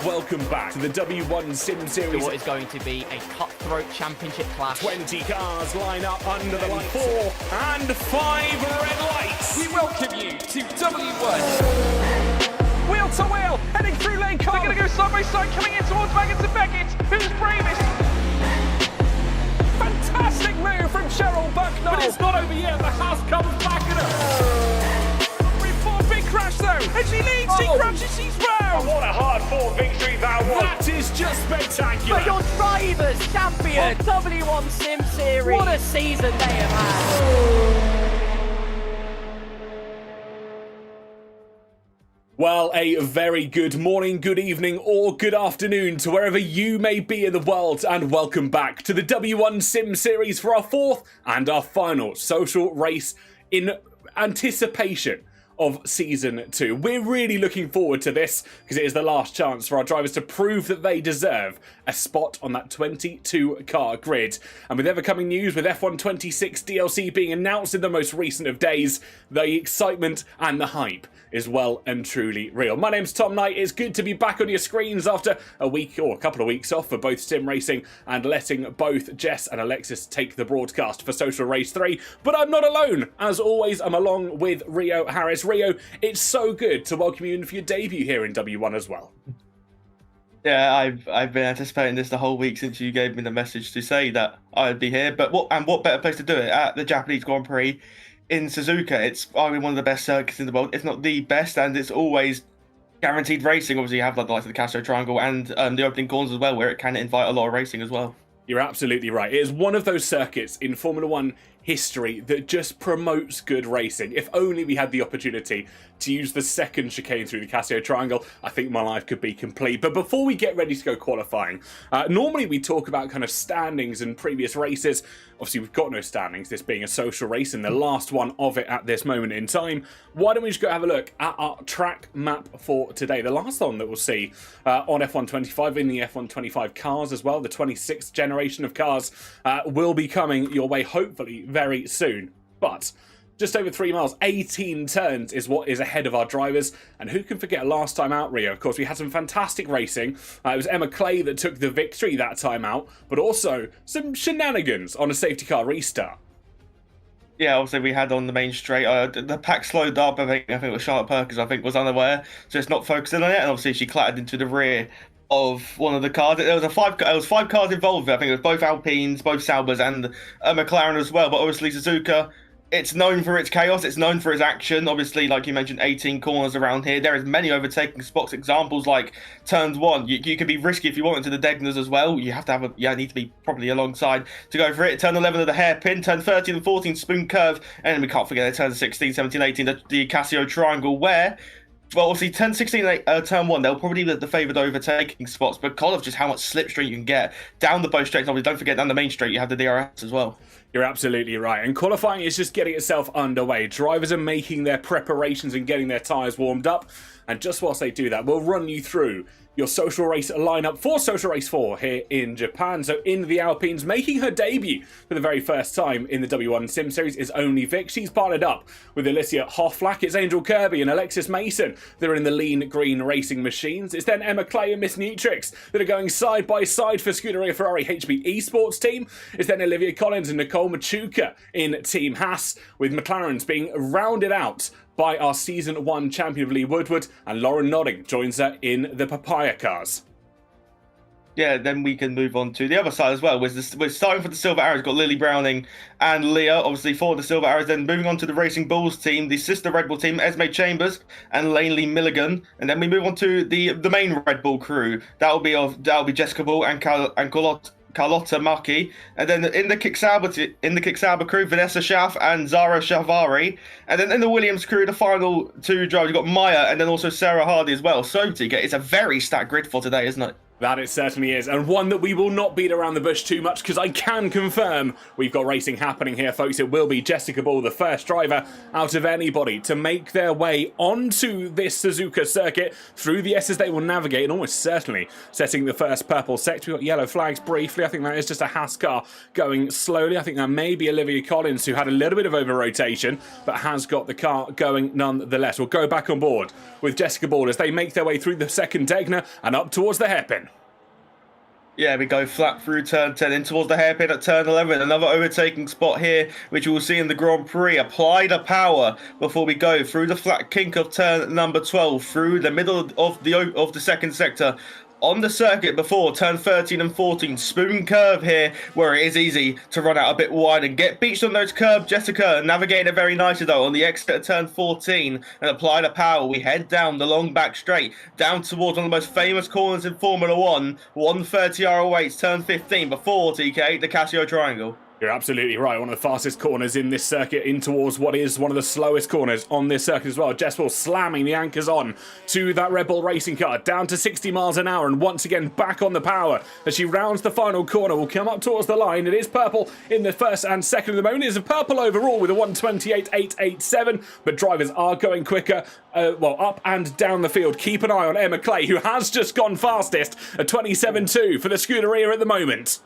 welcome back to the W1 Sim Series. What is going to be a cutthroat championship clash. 20 cars line up under the lights. 4 and 5 red lights. We welcome you to W1. Wheel to wheel, heading through lane car. They're going to go side by side, coming in towards Baggins and Beckett. Who's bravest? Fantastic move from Cheryl Bucknell. But it's not over yet. The Haas comes back at her. Big crash though, and she leads, she crashes, she's round! Oh, what a hard-fought victory that was! That is just spectacular! But your drivers champion W1 Sim Series. What a season they have had! Well, a very good morning, good evening, or good afternoon to wherever you may be in the world, and welcome back to the W1 Sim Series for our fourth and our final social race in anticipation of Season 2. We're really looking forward to this because it is the last chance for our drivers to prove that they deserve a spot on that 22 car grid. And with ever-coming news, with F1 26 DLC being announced in the most recent of days, the excitement and the hype is well and truly real. My name's Tom Knight. It's good to be back on your screens after a week or a couple of weeks off for both sim racing and letting both Jess and Alexis take the broadcast for Social Race 3. But I'm not alone. As always, I'm along with Rio Harris. Rio, it's so good to welcome you in for your debut here in W1 as well. Yeah, I've been anticipating this the whole week since you gave me the message to say that I'd be here. But what better place to do it at the Japanese Grand Prix in Suzuka? It's arguably one of the best circuits in the world, if not the best, and it's always guaranteed racing. Obviously, you have like the likes of the Casio Triangle and the opening corners as well, where it can invite a lot of racing as well. You're absolutely right. It is one of those circuits in Formula One history that just promotes good racing. If only we had the opportunity to use the second chicane through the Casio Triangle, I think my life could be complete. But before we get ready to go qualifying, normally we talk about kind of standings and previous races. Obviously, we've got no standings, this being a social race and the last one of it at this moment in time. Why don't we just go have a look at our track map for today? The last one that we'll see on F1 25 in the F1 25 cars as well, the 26th generation of cars, will be coming your way hopefully very soon. But just over 3 miles, 18 turns is what is ahead of our drivers. And who can forget last time out, Rio? Of course, we had some fantastic racing. It was Emma Clay that took the victory that time out, but also some shenanigans on a safety car restart. Yeah, obviously we had on the main straight, the pack slowed up. I think it was Charlotte Perkins, was unaware, so it's not focusing on it. And obviously she clattered into the rear of one of the cars. There was five cars involved. I think it was both Alpines, both Saubers, and a McLaren as well. But obviously Suzuka, it's known for its chaos. It's known for its action. Obviously, like you mentioned, 18 corners around here. There is many overtaking spots. Examples like turns 1. You can be risky if you want into the Degners as well. You have to have need to be properly alongside to go for it. Turn 11 of the hairpin. Turn 13 and 14 spoon curve. And then we can't forget turn 16, 17, 18, the Casio Triangle, where, well, obviously, turn 16, turn 1, they'll probably be the favoured overtaking spots because of just how much slipstream you can get down the both straights. Obviously, don't forget down the main straight, you have the DRS as well. You're absolutely right. And qualifying is just getting itself underway. Drivers are making their preparations and getting their tyres warmed up. And just whilst they do that, we'll run you through your social race lineup for Social Race 4 here in Japan. So in the Alpines, making her debut for the very first time in the W1 Sim Series is Only Vic. She's partnered up with Alicia Hofflack. It's Angel Kirby and Alexis Mason. They're in the lean green racing machines. It's then Emma Clay and Miss Nutrix that are going side by side for Scuderia Ferrari HB Esports team. It's then Olivia Collins and Nicole Machuca in Team Haas, with McLaren's being rounded out by our Season 1 champion of Lee Woodward, and Lauren Nodding joins her in the Papaya cars. Yeah, then we can move on to the other side as well. We're starting for the Silver Arrows. Got Lily Browning and Leah, obviously, for the Silver Arrows. Then moving on to the Racing Bulls team, the sister Red Bull team, Esme Chambers and Lanely Milligan. And then we move on to the main Red Bull crew. That'll be Jessica Ball and Carlotta Maki, and then in the Kicksauber crew, Vanessa Schaff and Zara Shavari, and then in the Williams crew, the final 2 drivers, you've got Maya and then also Sarah Hardy as well. So it's a very stacked grid for today, isn't it? That it certainly is, and one that we will not beat around the bush too much, because I can confirm we've got racing happening here, folks. It will be Jessica Ball, the first driver out of anybody to make their way onto this Suzuka circuit through the S's they will navigate, and almost certainly setting the first purple sector. We've got yellow flags briefly. I think that is just a Haas car going slowly. I think that may be Olivia Collins, who had a little bit of over-rotation, but has got the car going nonetheless. We'll go back on board with Jessica Ball as they make their way through the second Degner and up towards the hairpin. Yeah, we go flat through turn 10 in towards the hairpin at turn 11. Another overtaking spot here, which you will see in the Grand Prix. Apply the power before we go through the flat kink of turn number 12, through the middle of the second sector. On the circuit before turn 13 and 14, spoon curve here, where it is easy to run out a bit wide and get beached on those curbs. Jessica navigating it very nicely though on the exit at turn 14 and apply the power. We head down the long back straight, down towards one of the most famous corners in Formula 1, 130 ROH, turn 15 before TK, the Casio Triangle. You're absolutely right. One of the fastest corners in this circuit in towards what is one of the slowest corners on this circuit as well. Jess Ball slamming the anchors on to that Red Bull racing car down to 60 miles an hour and once again back on the power as she rounds the final corner. Will come up towards the line. It is purple in the first and second at the moment. It is a purple overall with a 1:28.887, but drivers are going quicker, up and down the field. Keep an eye on Emma Clay, who has just gone fastest at 27.2 for the Scuderia at the moment.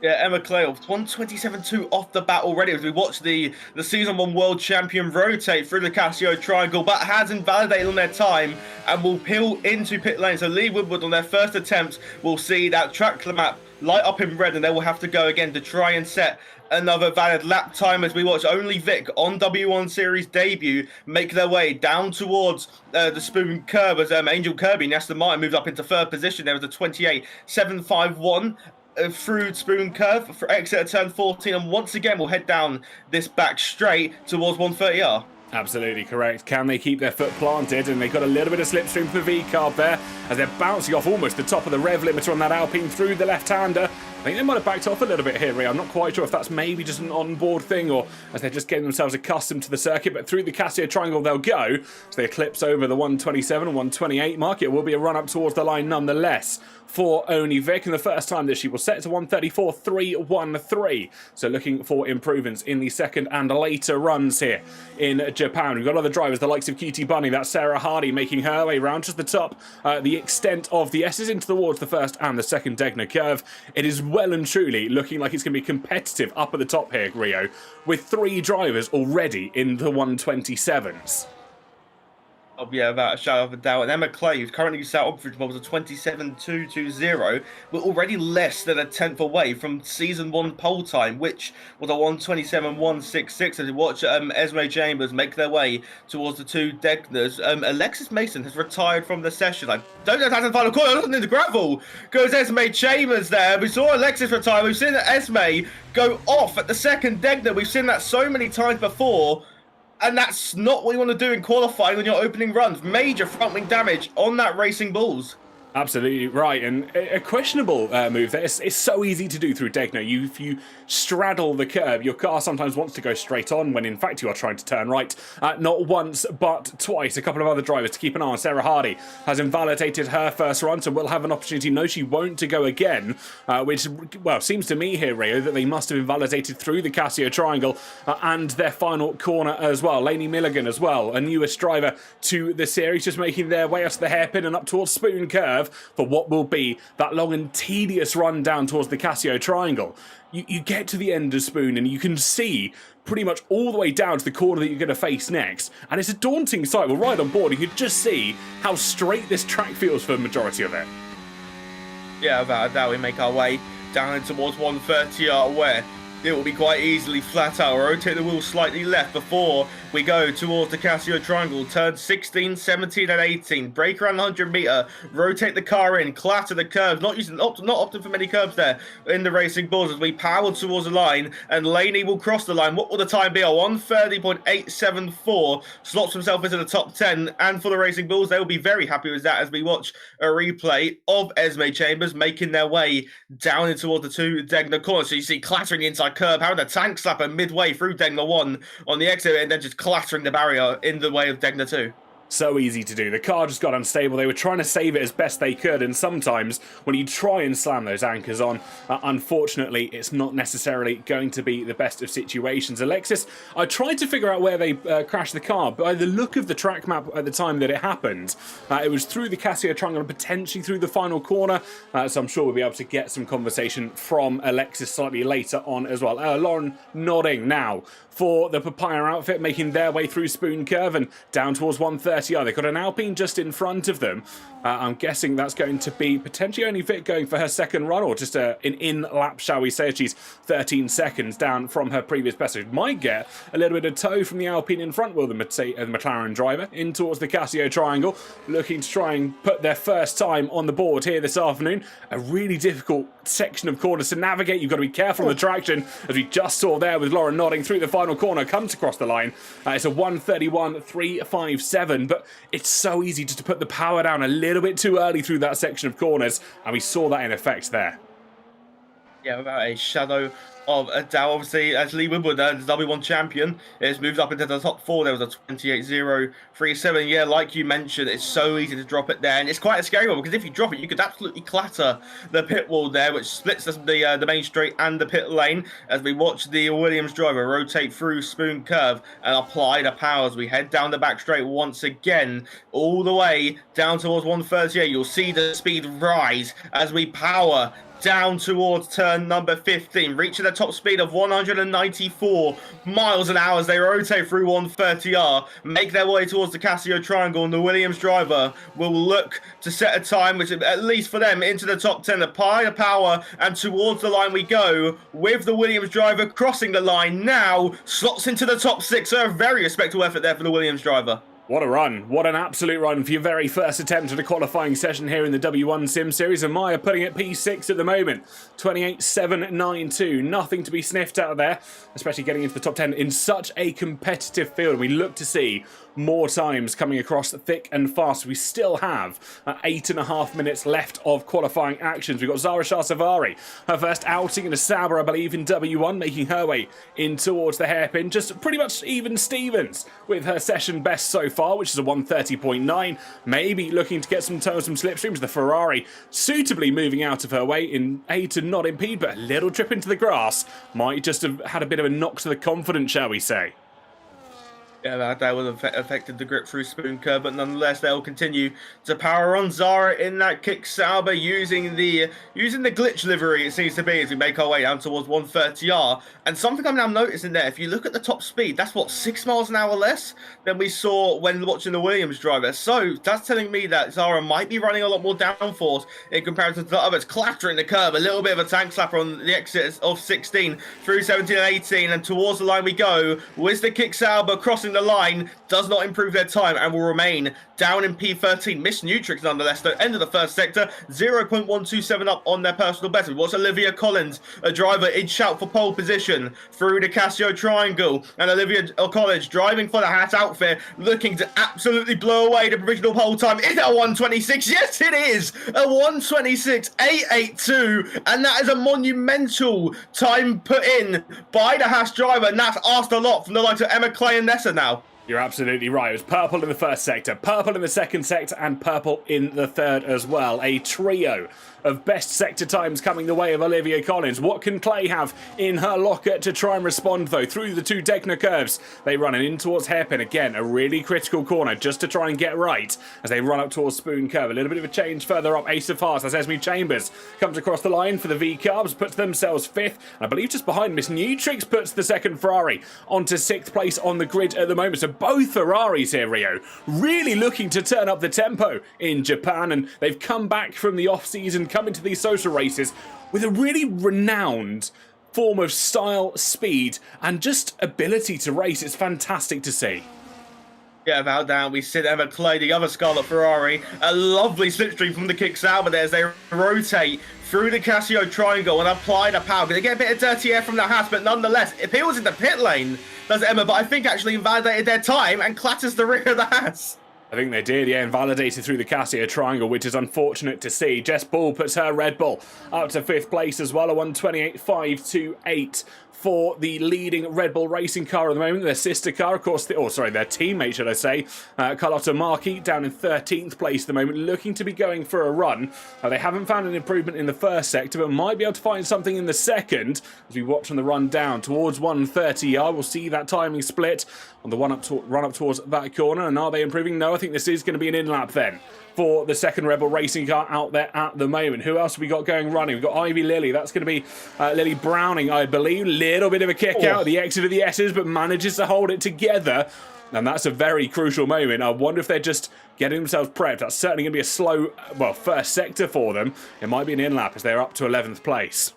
Yeah, Emma Clay, 127.2 off the bat already as we watch the Season 1 World Champion rotate through the Casio Triangle, but has invalidated on their time and will peel into pit lane. So Lee Woodward on their first attempt will see that track map light up in red and they will have to go again to try and set another valid lap time as we watch only Vic on W1 Series debut make their way down towards the spoon curve as Angel Kirby and Aston Martin moves up into third position. There was a 28.751 through spoon curve for exit at turn 14, and once again we'll head down this back straight towards 130R. Absolutely correct. Can they keep their foot planted? And they've got a little bit of slipstream for V-carb there as they're bouncing off almost the top of the rev limiter on that Alpine through the left-hander. I think they might have backed off a little bit here, Ria. I'm not quite sure if that's maybe just an on-board thing or as they're just getting themselves accustomed to the circuit, but through the Casio Triangle they'll go. So they eclipse over the 127 and 128 mark. It will be a run-up towards the line nonetheless for Oni Vic, and the first time that she will set to 134.313. So looking for improvements in the second and later runs here in Japan. We've got other drivers, the likes of Cutie Bunny, that's Sarah Hardy making her way round just the top, the extent of the S's into towards the first and the second Degner curve. It is well and truly looking like it's going to be competitive up at the top here, Rio, with 3 drivers already in the 127s. Oh yeah, without a shadow of a doubt. And Emma Clay, who's currently sat on for was a 27.220, but already less than a tenth away from Season 1 pole time, which was a 127.166. As we watch Esme Chambers make their way towards the 2 Degners. Alexis Mason has retired from the session. I don't know if that's the final corner. Looking in the gravel goes Esme Chambers there. We saw Alexis retire. We've seen Esme go off at the second Degner. We've seen that so many times before. And that's not what you want to do in qualifying on your opening runs. Major front wing damage on that Racing Bulls. Absolutely right, and a questionable move there. It's so easy to do through Degner. If you straddle the curb, your car sometimes wants to go straight on when in fact you are trying to turn right. Not once, but twice. A couple of other drivers to keep an eye on. Sarah Hardy has invalidated her first run, so will have an opportunity. No, she won't to go again, which, well, seems to me here, Rio, that they must have invalidated through the Casio Triangle and their final corner as well. Lainey Milligan as well, a newest driver to the series, just making their way up to the hairpin and up towards Spoon Curve for what will be that long and tedious run down towards the Casio Triangle. You get to the end of Spoon and you can see pretty much all the way down to the corner that you're going to face next, and it's a daunting sight. We're right on board. You can just see how straight this track feels for the majority of it. Yeah, without a doubt, we make our way down towards 130R where it will be quite easily flat out. Rotate the wheel slightly left before we go towards the Casio Triangle. Turn 16, 17 and 18. Brake around the 100 meter. Rotate the car in. Clatter the curves. Not opting for many curves there in the Racing Bulls as we power towards the line. And Laney will cross the line. What will the time be? A 130.874. Slots himself into the top 10. And for the Racing Bulls, they will be very happy with that as we watch a replay of Esme Chambers making their way down in towards the 2 Degner corners. So you see clattering the inside curb, having a tank slapper midway through Degner 1 on the exit and then just clattering the barrier in the way of Degner 2. So easy to do. The car just got unstable. They were trying to save it as best they could, and sometimes when you try and slam those anchors on, unfortunately, it's not necessarily going to be the best of situations. Alexis, I tried to figure out where they crashed the car, but by the look of the track map at the time that it happened, it was through the Casio Triangle and potentially through the final corner, so I'm sure we'll be able to get some conversation from Alexis slightly later on as well. Lauren nodding now for the Papaya outfit, making their way through Spoon Curve and down towards 130R. They've got an Alpine just in front of them. I'm guessing that's going to be potentially only Vic going for her second run, or just an in-lap, shall we say. She's 13 seconds down from her previous best. So might get a little bit of tow from the Alpine in front. Will the McLaren driver in towards the Casio Triangle, looking to try and put their first time on the board here this afternoon. A really difficult section of corners to navigate. You've got to be careful on the traction, as we just saw there with Lauren nodding through the final corner, comes across the line. It's a 1:31.357, but it's so easy just to put the power down a little bit too early through that section of corners, and we saw that in effect there. Yeah, without a shadow of a doubt. Obviously, as Lee Woodward, the W1 champion, has moved up into the top 4. There was a 28.037. Yeah, like you mentioned, it's so easy to drop it there, and it's quite a scary one, because if you drop it, you could absolutely clatter the pit wall there, which splits the main straight and the pit lane, as we watch the Williams driver rotate through Spoon Curve and apply the power as we head down the back straight once again, all the way down towards 138. You'll see the speed rise as we power down towards turn number 15, reaching a top speed of 194 miles an hour as they rotate through 130R, make their way towards the Casio Triangle, and the Williams driver will look to set a time which, at least for them, into the top 10. Apply the power, and towards the line we go, with the Williams driver crossing the line now, slots into the top 6. So a very respectable effort there for the Williams driver. What a run. What an absolute run for your very first attempt at a qualifying session here in the W1 Sim Series. And Maya putting it P6 at the moment. 28.792. Nothing to be sniffed out of there, especially getting into the top 10 in such a competitive field. We look to see more times coming across thick and fast. We still have 8.5 minutes left of qualifying actions. We've got Zara Shahsavari, her first outing in a Sauber, I believe, in W1, making her way in towards the hairpin. Just pretty much even Stevens with her session best so far, which is a 1:30.9. Maybe looking to get some tow, some slipstreams. The Ferrari suitably moving out of her way in A to not impede, but a little trip into the grass might just have had a bit of a knock to the confidence, shall we say. Yeah, that would have affected the grip through Spoon Curve, but nonetheless, they'll continue to power on Zara in that kick Sauber, using the glitch livery, it seems to be, as we make our way down towards 130R. And something I'm now noticing there, if you look at the top speed, that's what, 6 miles an hour less than we saw when watching the Williams driver. So that's telling me that Zara might be running a lot more downforce in comparison to the others, clattering the curb, a little bit of a tank slapper on the exits of 16 through 17 and 18, and towards the line we go, with the kick Sauber crossing the line, does not improve their time and will remain down in P13. Miss Nutrix nonetheless, though, end of the first sector, 0.127 up on their personal best. What's Olivia Collins, a driver in shout for pole position through the Casio Triangle, and Olivia Collins driving for the Hat outfit, looking to absolutely blow away the provisional pole time. Is it a 1:26? Yes, it is a 1:26.882, and that is a monumental time put in by the Haas driver, and that's asked a lot from the likes of Emma Clay and Nessa now. You're absolutely right. It was purple in the first sector, purple in the second sector, and purple in the third as well. A trio of best sector times coming the way of Olivia Collins. What can Clay have in her locker to try and respond, though? Through the 2 Decna curves, they run in towards hairpin. Again, a really critical corner just to try and get right as they run up towards Spoon Curve. A little bit of a change further up. Ace of Hearts, that's Esme Chambers, comes across the line for the V-Carbs, puts themselves 5th. And I believe just behind Miss Nutrix puts the second Ferrari onto 6th place on the grid at the moment. So both Ferraris here, Rio, really looking to turn up the tempo in Japan. And they've come back from the off-season, come into these social races with a really renowned form of style, speed, and just ability to race. It's fantastic to see. Yeah, without doubt, we see Emma Clay, the other Scarlet Ferrari, a lovely slipstream from the kick Sauber there as they rotate through the Casio Triangle and apply the power. They get a bit of dirty air from the Haas, but nonetheless, it peels into pit lane, does Emma, but I think actually invalidated their time and clatters the rear of the Haas. I think they did, yeah, invalidated through the Casio Triangle, which is unfortunate to see. Jess Ball puts her Red Bull up to 5th place as well, a 1:28.528 for the leading Red Bull Racing car at the moment. Their sister car, of course, their teammate, should I say, Carlotta Marchi, down in 13th place at the moment, looking to be going for a run. They haven't found an improvement in the first sector, but might be able to find something in the second. As we watch on the run down towards 130 yard, we'll see that timing split on the run up towards that corner. And are they improving? No, I think this is going to be an in-lap then for the second Red Bull Racing car out there at the moment. Who else have we got going running? We've got Ivy Lily. That's going to be Lily Browning, I believe. Little bit of a kick out at the exit of the S's, but manages to hold it together. And that's a very crucial moment. I wonder if they're just getting themselves prepped. That's certainly going to be a slow, first sector for them. It might be an in-lap as they're up to 11th place.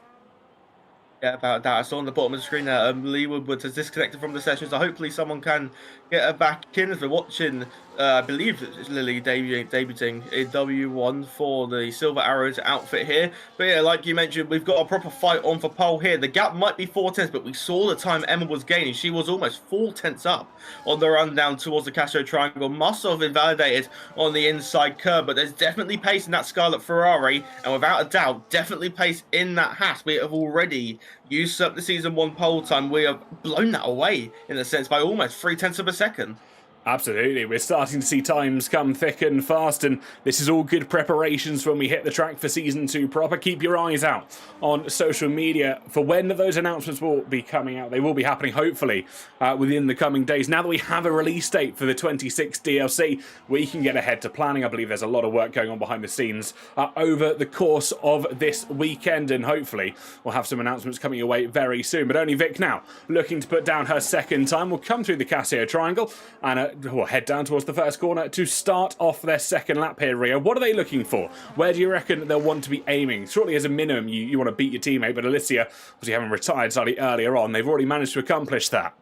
Yeah, about that. I saw on the bottom of the screen that Lee Woodward has disconnected from the session, so hopefully someone can get her back in. As we're watching, I believe it's Lily debuting in W1 for the Silver Arrows outfit here. But yeah, like you mentioned, we've got a proper fight on for pole here. The gap might be 4 tenths, but we saw the time Emma was gaining. She was almost 4 tenths up on the run down towards the Castro Triangle. Must have invalidated on the inside curb, but there's definitely pace in that Scarlet Ferrari, and without a doubt, definitely pace in that Haas. We have already used up the season 1 pole time. We have blown that away in a sense by almost 3 tenths of a second. Absolutely. We're starting to see times come thick and fast, and this is all good preparations when we hit the track for Season 2 proper. Keep your eyes out on social media for when those announcements will be coming out. They will be happening, hopefully, within the coming days. Now that we have a release date for the 26 DLC, we can get ahead to planning. I believe there's a lot of work going on behind the scenes over the course of this weekend, and hopefully we'll have some announcements coming your way very soon. But only Vic now looking to put down her second time. We'll come through the Casio Triangle and we'll head down towards the first corner to start off their second lap here, Rio. What are they looking for? Where do you reckon they'll want to be aiming? Surely as a minimum you want to beat your teammate, but Alicia, obviously having retired slightly earlier on, they've already managed to accomplish that.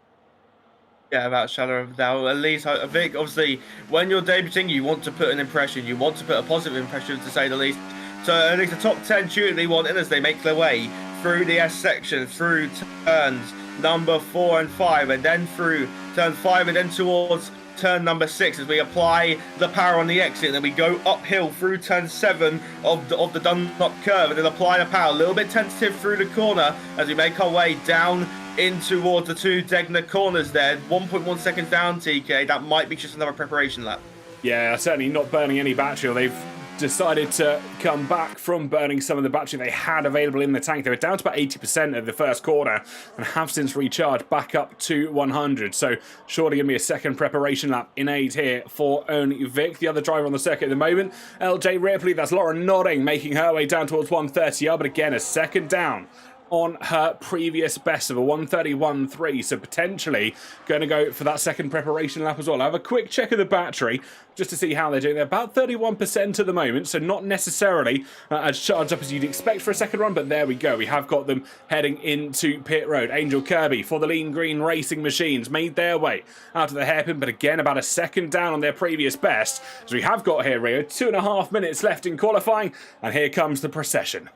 Yeah, about shadow of doubt. At least, Vic, obviously, when you're debuting, you want to put an impression. You want to put a positive impression, to say the least. So at least the top 10 surely want in as they make their way through the S section, through turns number 4 and 5, and then through turn 5, and then towards turn number 6 as we apply the power on the exit, and then we go uphill through turn 7 of the Dunlop curve, and then apply the power a little bit tentative through the corner as we make our way down in towards the 2 Degner corners there. 1.1 seconds down, TK. That might be just another preparation lap. Yeah, certainly not burning any battery. They've decided to come back from burning some of the battery they had available in the tank. They were down to about 80% of the first corner and have since recharged back up to 100. So surely going to be a second preparation lap in 8 here for only Vic, the other driver on the circuit at the moment. LJ Ripley, that's Laura Nodding, making her way down towards 130 yard, but again a second down on her previous best of a 131.3, so potentially going to go for that second preparation lap as well. I'll have a quick check of the battery just to see how they're doing. They're about 31% at the moment, so not necessarily as charged up as you'd expect for a second run, but there we go. We have got them heading into pit road. Angel Kirby for the Lean Green Racing Machines made their way out of the hairpin, but again about a second down on their previous best. So we have got here, Rio, 2.5 minutes left in qualifying, and here comes the procession.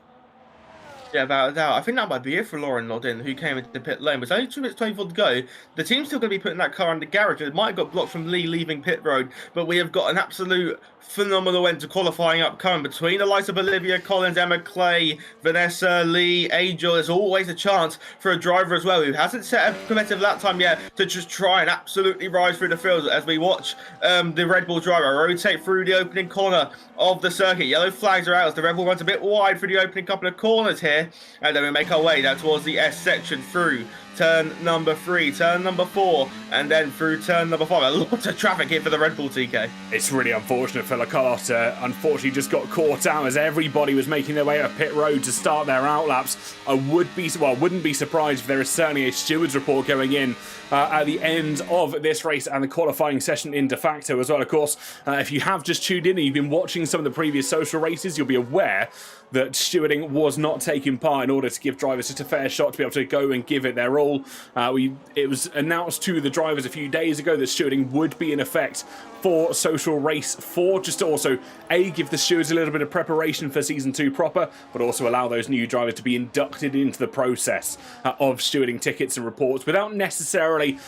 Yeah, without a doubt. I think that might be it for Lauren Nodin, who came into the pit lane. But it's only 2 minutes 24 to go. The team's still going to be putting that car in the garage. It might have got blocked from Lee leaving pit road, but we have got an absolute phenomenal end to qualifying upcoming between the likes of Olivia Collins, Emma Clay, Vanessa, Lee, Angel. There's always a chance for a driver as well who hasn't set a competitive lap time yet to just try and absolutely rise through the field as we watch the Red Bull driver rotate through the opening corner of the circuit. Yellow flags are out as the Red Bull runs a bit wide through the opening couple of corners here, and then we make our way down towards the S section through turn number 3, turn number 4, and then through turn number 5. A lot of traffic here for the Red Bull, TK. It's really unfortunate for Carlotta. Unfortunately, just got caught out as everybody was making their way up pit road to start their outlaps. I wouldn't be surprised if there is certainly a stewards report going in at the end of this race and the qualifying session in de facto as well. Of course, if you have just tuned in and you've been watching some of the previous social races, you'll be aware that stewarding was not taking part in order to give drivers just a fair shot to be able to go and give it their all. It was announced to the drivers a few days ago that stewarding would be in effect for Social Race 4, just to also, give the stewards a little bit of preparation for Season 2 proper, but also allow those new drivers to be inducted into the process of stewarding tickets and reports without necessarily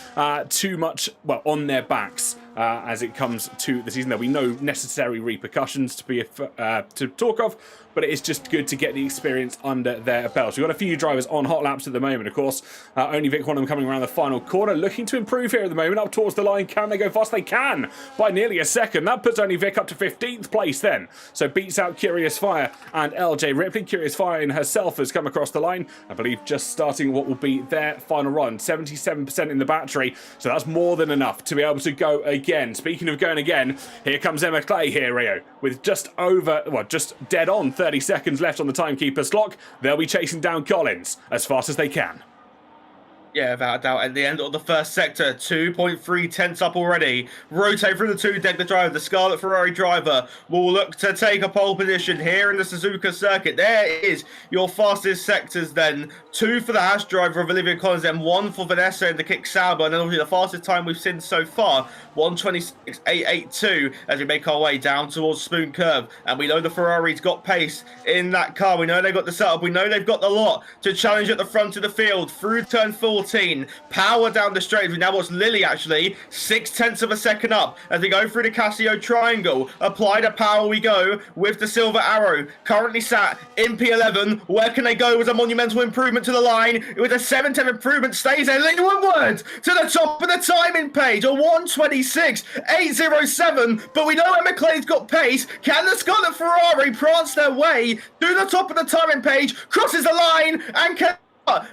too much, on their backs. As it comes to the season, there'll be no necessary repercussions to talk of, but it is just good to get the experience under their belts. We've got a few drivers on hot laps at the moment, of course. Only Vic, one of them coming around the final corner, looking to improve here at the moment, up towards the line. Can they go fast? They can, by nearly a second. That puts only Vic up to 15th place then. So beats out Curious Fire and LJ Ripley. Curious Fire in herself has come across the line, I believe, just starting what will be their final run. 77% in the battery, so that's more than enough to be able to go again. Speaking of going again, here comes Emma Clay here, Rio, with just dead on 30 seconds left on the timekeeper's clock. They'll be chasing down Collins as fast as they can. Yeah, without a doubt. At the end of the first sector, 2.3 tenths up already. Rotate through the two-deck, the driver, the Scarlet Ferrari driver, will look to take a pole position here in the Suzuka circuit. There is your fastest sectors then. 2 for the Haas driver of Olivia Collins, and 1 for Vanessa in the Kick Sauber. And then obviously the fastest time we've seen so far, 1:26.882, as we make our way down towards Spoon Curve. And we know the Ferrari's got pace in that car. We know they've got the setup. We know they've got the lot to challenge at the front of the field through turn 14. Power down the straight. We now watch Lily actually 0.6 of a second up as we go through the Casio triangle. Apply the power we go with the silver arrow. Currently sat in P11. Where can they go with a monumental improvement to the line? With a 7/10 improvement stays there. Lily Woodward to the top of the timing page. A 1:26.807. But we know Emma Clay's got pace. Can the Scarlet Ferrari prance their way to the top of the timing page? Crosses the line and can...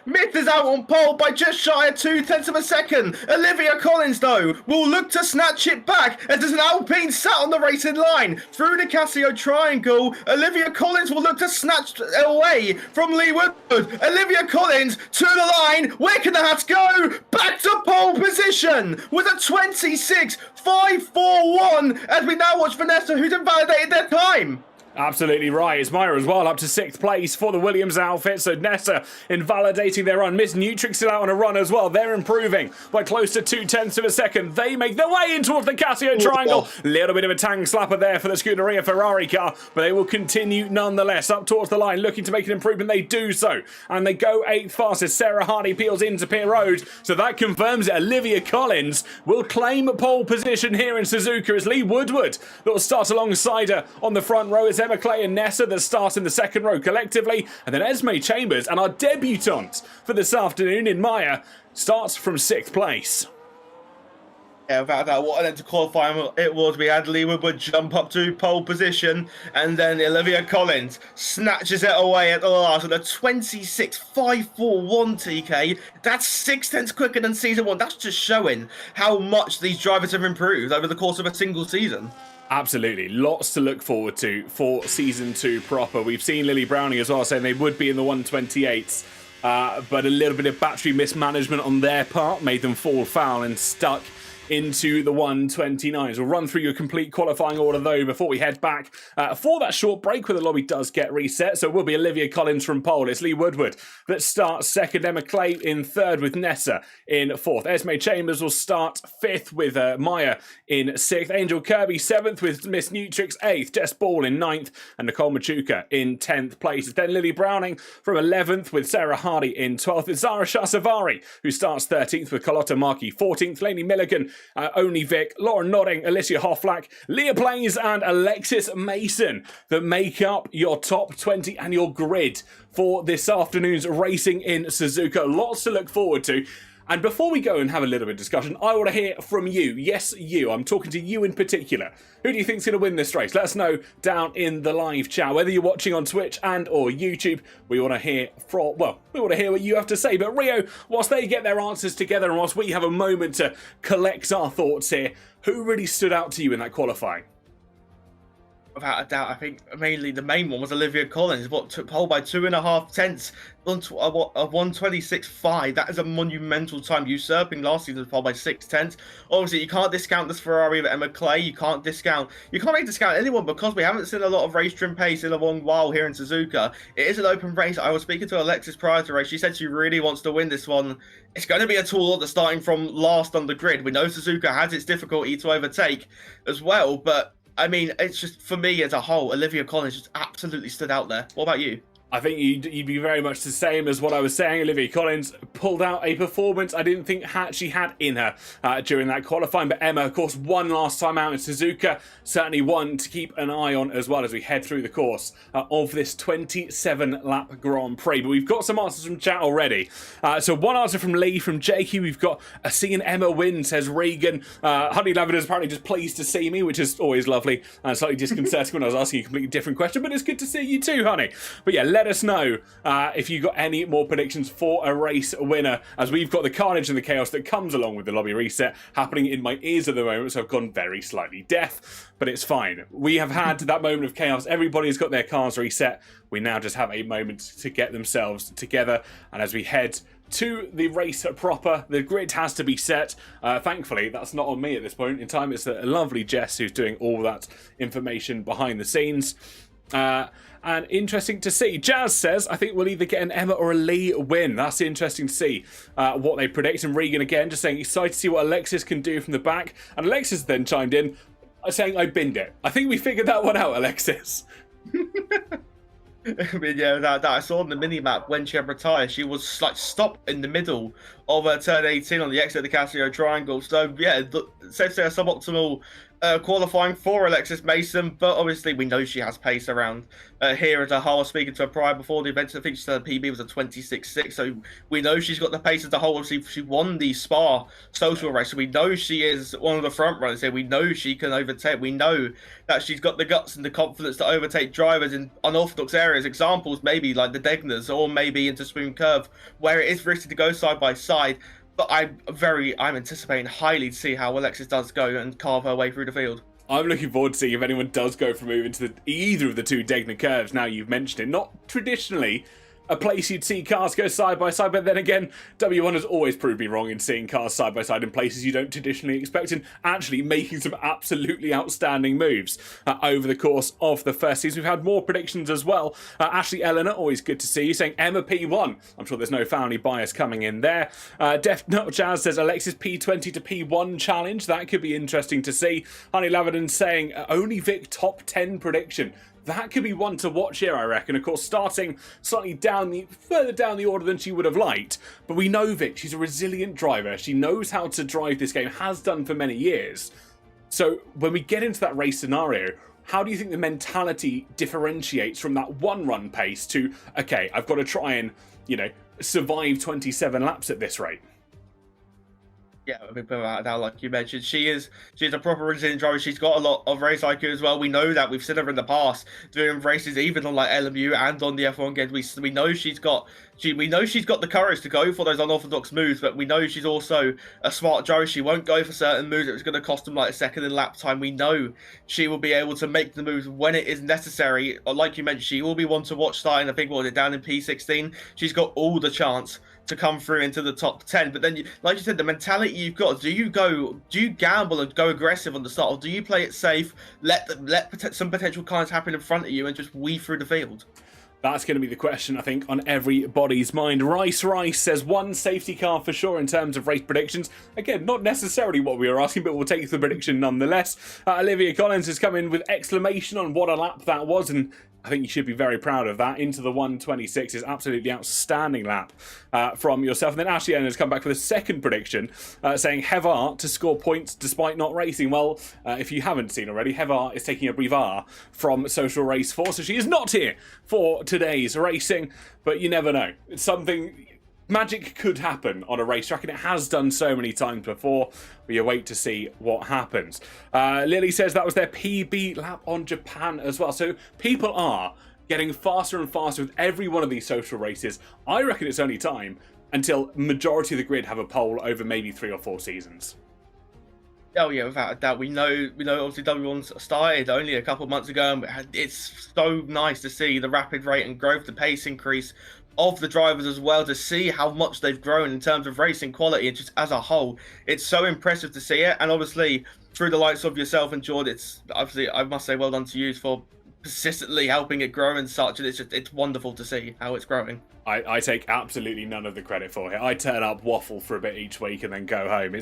Myth is out on pole by just shy of 0.2 of a second. Olivia Collins, though, will look to snatch it back as there's an Alpine sat on the racing line. Through the Casio triangle, Olivia Collins will look to snatch it away from Lee Woodward. Olivia Collins to the line. Where can the Hats go? Back to pole position with a 26.541 as we now watch Vanessa, who's invalidated their time. Absolutely right. It's Myra as well, up to 6th place for the Williams outfit. So Nessa invalidating their run. Miss Nutrix still out on a run as well. They're improving by close to 0.2 of a second. They make their way in towards the Casio triangle. Little bit of a tang slapper there for the Scuderia Ferrari car, but they will continue nonetheless up towards the line, looking to make an improvement. They do so, and they go 8th fastest. Sarah Hardy peels into pit road, so that confirms it. Olivia Collins will claim pole position here in Suzuka as Lee Woodward that will start alongside her on the front row. It's Emma Clay and Nessa that start in the second row collectively, and then Esme Chambers and our debutante for this afternoon in Maya starts from 6th place. Yeah, without that, what an end to qualifying it was. We had Lee Woodward jump up to pole position, and then Olivia Collins snatches it away at the last with a 26.541 TK. That's 0.6 quicker than season 1. That's just showing how much these drivers have improved over the course of a single season. Absolutely. Lots to look forward to for Season 2 proper. We've seen Lily Browning as well saying they would be in the 128s, but a little bit of battery mismanagement on their part made them fall foul and stuck into the 129s. We'll run through your complete qualifying order though before we head back for that short break where the lobby does get reset. So it will be Olivia Collins from pole. It's Lee Woodward that starts second. Emma Clay in third with Nessa in fourth. Esme Chambers will start fifth with Maya in sixth. Angel Kirby seventh with Miss Nutrix eighth. Jess Ball in ninth and Nicole Machuca in 10th place. It's then Lily Browning from 11th with Sarah Hardy in 12th. It's Zara Shasavari who starts 13th with Carlotta Markey 14th. Lainey Milligan, Only Vic, Lauren Nodding, Alicia Hofflack, Leah Blaze and Alexis Mason that make up your top 20 and your grid for this afternoon's racing in Suzuka. Lots to look forward to. And before we go and have a little bit of discussion, I want to hear from you. Yes, you. I'm talking to you in particular. Who do you think's going to win this race? Let us know down in the live chat. Whether you're watching on Twitch and or YouTube, we want to hear we want to hear what you have to say. But Rio, whilst they get their answers together and whilst we have a moment to collect our thoughts here, who really stood out to you in that qualifying? Without a doubt, I think mainly the main one was Olivia Collins, what took pole by 2.5 tenths, a 1:26.5. That is a monumental time, usurping last season's pole by 6 tenths. Obviously, you can't discount this Ferrari of Emma Clay. You can't really discount anyone because we haven't seen a lot of race trim pace in a long while here in Suzuka. It is an open race. I was speaking to Alexis prior to the race. She said she really wants to win this one. It's going to be a tall order starting from last on the grid. We know Suzuka has its difficulty to overtake as well, but I mean, it's just, for me as a whole, Olivia Collins just absolutely stood out there. What about you? I think you'd be very much the same as what I was saying. Olivia Collins pulled out a performance I didn't think she had in her during that qualifying. But Emma, of course, won last time out in Suzuka. Certainly one to keep an eye on as well as we head through the course of this 27-lap Grand Prix. But we've got some answers from chat already. So one answer from Lee, from Jakey. We've got seeing Emma win, says Regan. Honey Lavender's apparently just pleased to see me, which is always lovely and slightly disconcerting when I was asking a completely different question. But it's good to see you too, honey. But yeah, let us know if you got any more predictions for a race winner, as we've got the carnage and the chaos that comes along with the lobby reset happening in my ears at the moment, so I've gone very slightly deaf, but it's fine. We have had that moment of chaos. Everybody's got their cars reset. We now just have a moment to get themselves together, and as we head to the race proper, the grid has to be set. Thankfully, that's not on me at this point in time. It's a lovely Jess who's doing all that information behind the scenes. And interesting to see. Jazz says, I think we'll either get an Emma or a Lee win. That's interesting to see what they predict. And Regan again just saying, excited to see what Alexis can do from the back. And Alexis then chimed in saying, I binned it. I think we figured that one out, Alexis. I mean, yeah, that I saw on the mini-map when she had retired, she was like stopped in the middle of turn 18 on the exit of the Casio Triangle. So yeah, safe to say a suboptimal qualifying for Alexis Mason, but obviously we know she has pace around here as a whole. Speaking to her prior before the event, I think she said her PB was a 26.6, so we know she's got the pace as a whole. Obviously, she won the Spa social race, so we know she is one of the front runners here. We know she can overtake. We know that she's got the guts and the confidence to overtake drivers in unorthodox areas. Examples maybe like the Degners, or maybe into Spoon Curve, where it is risky to go side by side. But I'm anticipating highly to see how Alexis does go and carve her way through the field. I'm looking forward to seeing if anyone does go for a move into either of the two Degner curves. Now you've mentioned it, not traditionally a place you'd see cars go side by side, but then again, W1 has always proved me wrong in seeing cars side by side in places you don't traditionally expect, and actually making some absolutely outstanding moves over the course of the first season. We've had more predictions as well. Ashley Eleanor, always good to see you, saying Emma P1. I'm sure there's no family bias coming in there. Def Nut Jazz says Alexis P20 to P1 challenge. That could be interesting to see. Honey Laverden saying only Vic top 10 prediction. That could be one to watch here, I reckon. Of course, starting slightly further down the order than she would have liked. But we know Vic, she's a resilient driver. She knows how to drive this game, has done for many years. So when we get into that race scenario, how do you think the mentality differentiates from that one-run pace to, okay, I've got to try and, survive 27 laps at this rate? Yeah, I mean, now, like you mentioned, she's a proper resilient driver. She's got a lot of race IQ as well. We know that. We've seen her in the past doing races, even on like LMU and on the F1 games. We know she's got the courage to go for those unorthodox moves, but we know she's also a smart driver. She won't go for certain moves that was going to cost them like a second in lap time. We know she will be able to make the moves when it is necessary. Like you mentioned, she will be one to watch starting, I think, down in P16. She's got all the chance to come through into the top 10, but then like you said, the mentality you've got, do you gamble and go aggressive on the start, or do you play it safe, let some potential cars happen in front of you and just weave through the field? That's going to be the question, I think, on everybody's mind. Rice says one safety car for sure in terms of race predictions. Again, not necessarily what we were asking, but we'll take the prediction nonetheless. Olivia Collins has come in with exclamation on what a lap that was, and I think you should be very proud of that. Into the 126 is absolutely outstanding lap from yourself. And then Ashley Ann has come back with a second prediction saying Hevar to score points despite not racing. Well, if you haven't seen already, Hevar is taking a brevet from Social Race 4, so she is not here for today's racing, but you never know. It's something... Magic could happen on a racetrack, and it has done so many times before. We await to see what happens. Lily says that was their PB lap on Japan as well. So people are getting faster and faster with every one of these social races. I reckon it's only time until majority of the grid have a pole over maybe 3 or 4 seasons. Oh yeah, without a doubt. We know. Obviously, W1 started only a couple of months ago, and it's so nice to see the rapid rate and growth, the pace increase of the drivers as well, to see how much they've grown in terms of racing quality and just as a whole. It's so impressive to see it, and obviously through the likes of yourself and Jordan, it's obviously, I must say, well done to you for persistently helping it grow and such, and it's wonderful to see how it's growing. I take absolutely none of the credit for it. I turn up, waffle for a bit each week, and then go home.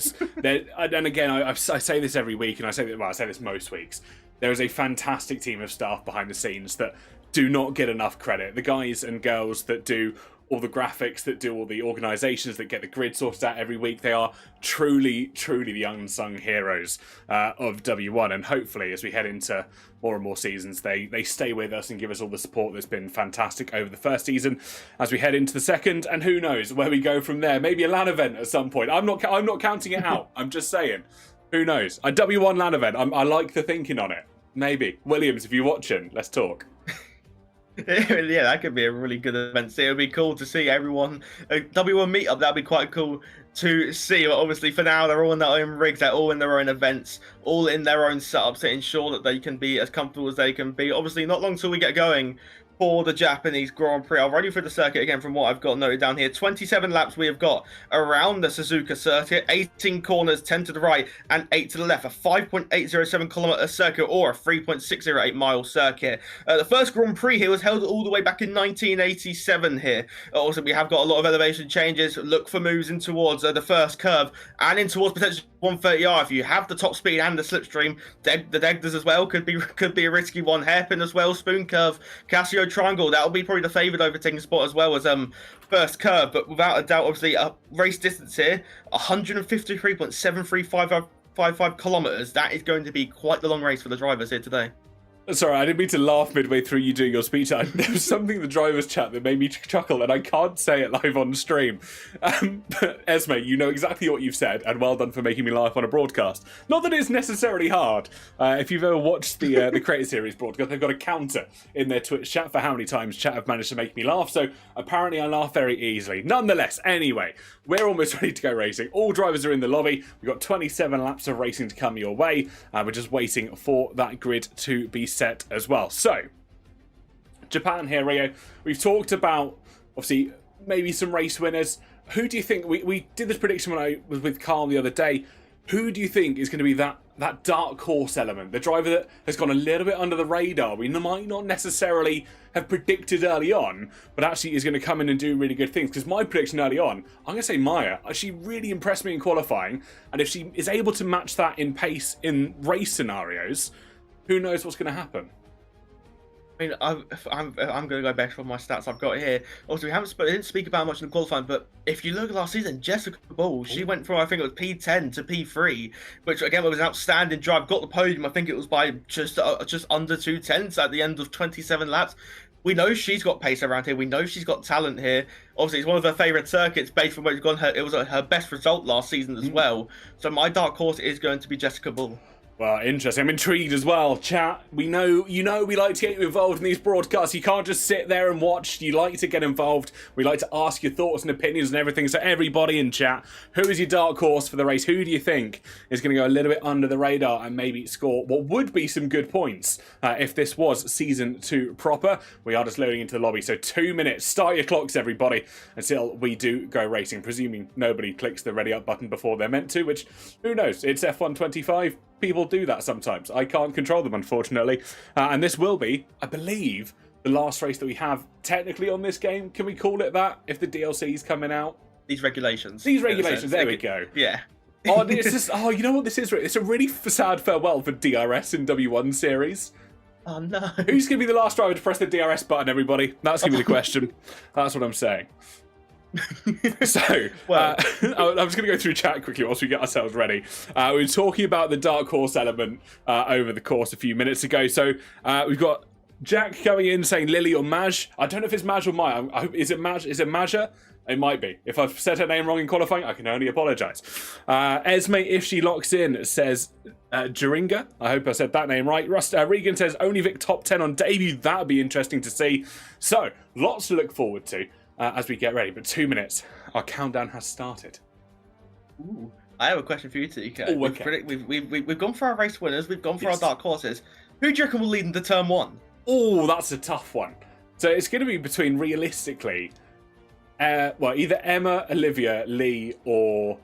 And again, I say this every week, and I say this most weeks. There is a fantastic team of staff behind the scenes that do not get enough credit. The guys and girls that do all the graphics, that do all the organisations, that get the grid sorted out every week, they are truly, truly the unsung heroes of W1. And hopefully, as we head into more and more seasons, they stay with us and give us all the support that's been fantastic over the first season as we head into the second. And who knows where we go from there? Maybe a LAN event at some point. I'm not counting it out. I'm just saying. Who knows? A W1 LAN event. I like the thinking on it. Maybe. Williams, if you're watching, let's talk. Yeah, that could be a really good event. So it would be cool to see everyone. A W1 meetup, that'd be quite cool to see. But obviously, for now, they're all in their own rigs, they're all in their own events, all in their own setups to ensure that they can be as comfortable as they can be. Obviously, not long till we get going for the Japanese Grand Prix. I'll run you through the circuit again from what I've got noted down here. 27 laps we have got around the Suzuka circuit, 18 corners, 10 to the right and 8 to the left. A 5.807 kilometer circuit or a 3.608 mile circuit. The first Grand Prix here was held all the way back in 1987 here. Also, we have got a lot of elevation changes. Look for moves in towards the first curve and in towards potentially 130R. If you have the top speed and the slipstream, the Degdas as well could be a risky one. Hairpin as well, spoon curve, Casio triangle, that'll be probably the favoured overtaking spot as well as first curve. But without a doubt, obviously a race distance here, 153.73555 kilometers. That is going to be quite the long race for the drivers here today. Sorry, I didn't mean to laugh midway through you doing your speech. There was something in the driver's chat that made me chuckle, and I can't say it live on stream. But Esme, you know exactly what you've said, and well done for making me laugh on a broadcast. Not that it's necessarily hard. If you've ever watched the Creator Series broadcast, they've got a counter in their Twitch chat for how many times chat have managed to make me laugh, so apparently I laugh very easily. Nonetheless, anyway, we're almost ready to go racing. All drivers are in the lobby. We've got 27 laps of racing to come your way. We're just waiting for that grid to be set as well. So, Japan here, Rio. We've talked about, obviously, maybe some race winners. Who do you think, we did this prediction when I was with Carl the other day, who do you think is going to be that dark horse element? The driver that has gone a little bit under the radar. We might not necessarily have predicted early on, but actually is going to come in and do really good things. Because my prediction early on, I'm going to say Maya. She really impressed me in qualifying. And if she is able to match that in pace in race scenarios, who knows what's going to happen? I mean, I'm going to go back from my stats I've got here. Also, we didn't speak about much in the qualifying, but if you look at last season, Jessica Ball, she went from, I think it was P10 to P3, which again was an outstanding drive. Got the podium, I think it was by just under 2/10 at the end of 27 laps. We know she's got pace around here. We know she's got talent here. Obviously, it's one of her favourite circuits based on where she's gone. It was her best result last season as well. So my dark horse is going to be Jessica Ball. Well, interesting. I'm intrigued as well. Chat, we know we like to get you involved in these broadcasts. You can't just sit there and watch. You like to get involved. We like to ask your thoughts and opinions and everything. So everybody in chat, who is your dark horse for the race? Who do you think is going to go a little bit under the radar and maybe score what would be some good points if this was Season 2 proper? We are just loading into the lobby. So 2 minutes. Start your clocks, everybody, until we do go racing. Presuming nobody clicks the ready up button before they're meant to, which, who knows? It's F125. People do that sometimes. I can't control them, unfortunately. And this will be, I believe, the last race that we have technically on this game. Can we call it that if the DLC is coming out? These regulations. There we go. Yeah. Oh, it's just, you know what this is? It's a really sad farewell for DRS in W1 series. Oh, no. Who's going to be the last driver to press the DRS button, everybody? That's going to be the question. That's what I'm saying. So, well, I'm just going to go through chat quickly whilst we get ourselves ready. We were talking about the dark horse element over the course a few minutes ago. So, we've got Jack coming in saying Lily or Maj. I don't know if it's Maj or Maya. Is it Maj? Is it Maja? It might be. If I've said her name wrong in qualifying, I can only apologise. Esme, if she locks in, says Jeringa. I hope I said that name right. Regan says only Vic top 10 on debut. That would be interesting to see. So, lots to look forward to as we get ready. But 2 minutes. Our countdown has started. Ooh. I have a question for you two. Oh, okay. We've gone for our race winners. We've gone for our dark horses. Who do you reckon will lead into turn one? Oh, that's a tough one. So it's going to be between, realistically, either Emma, Olivia, Lee, or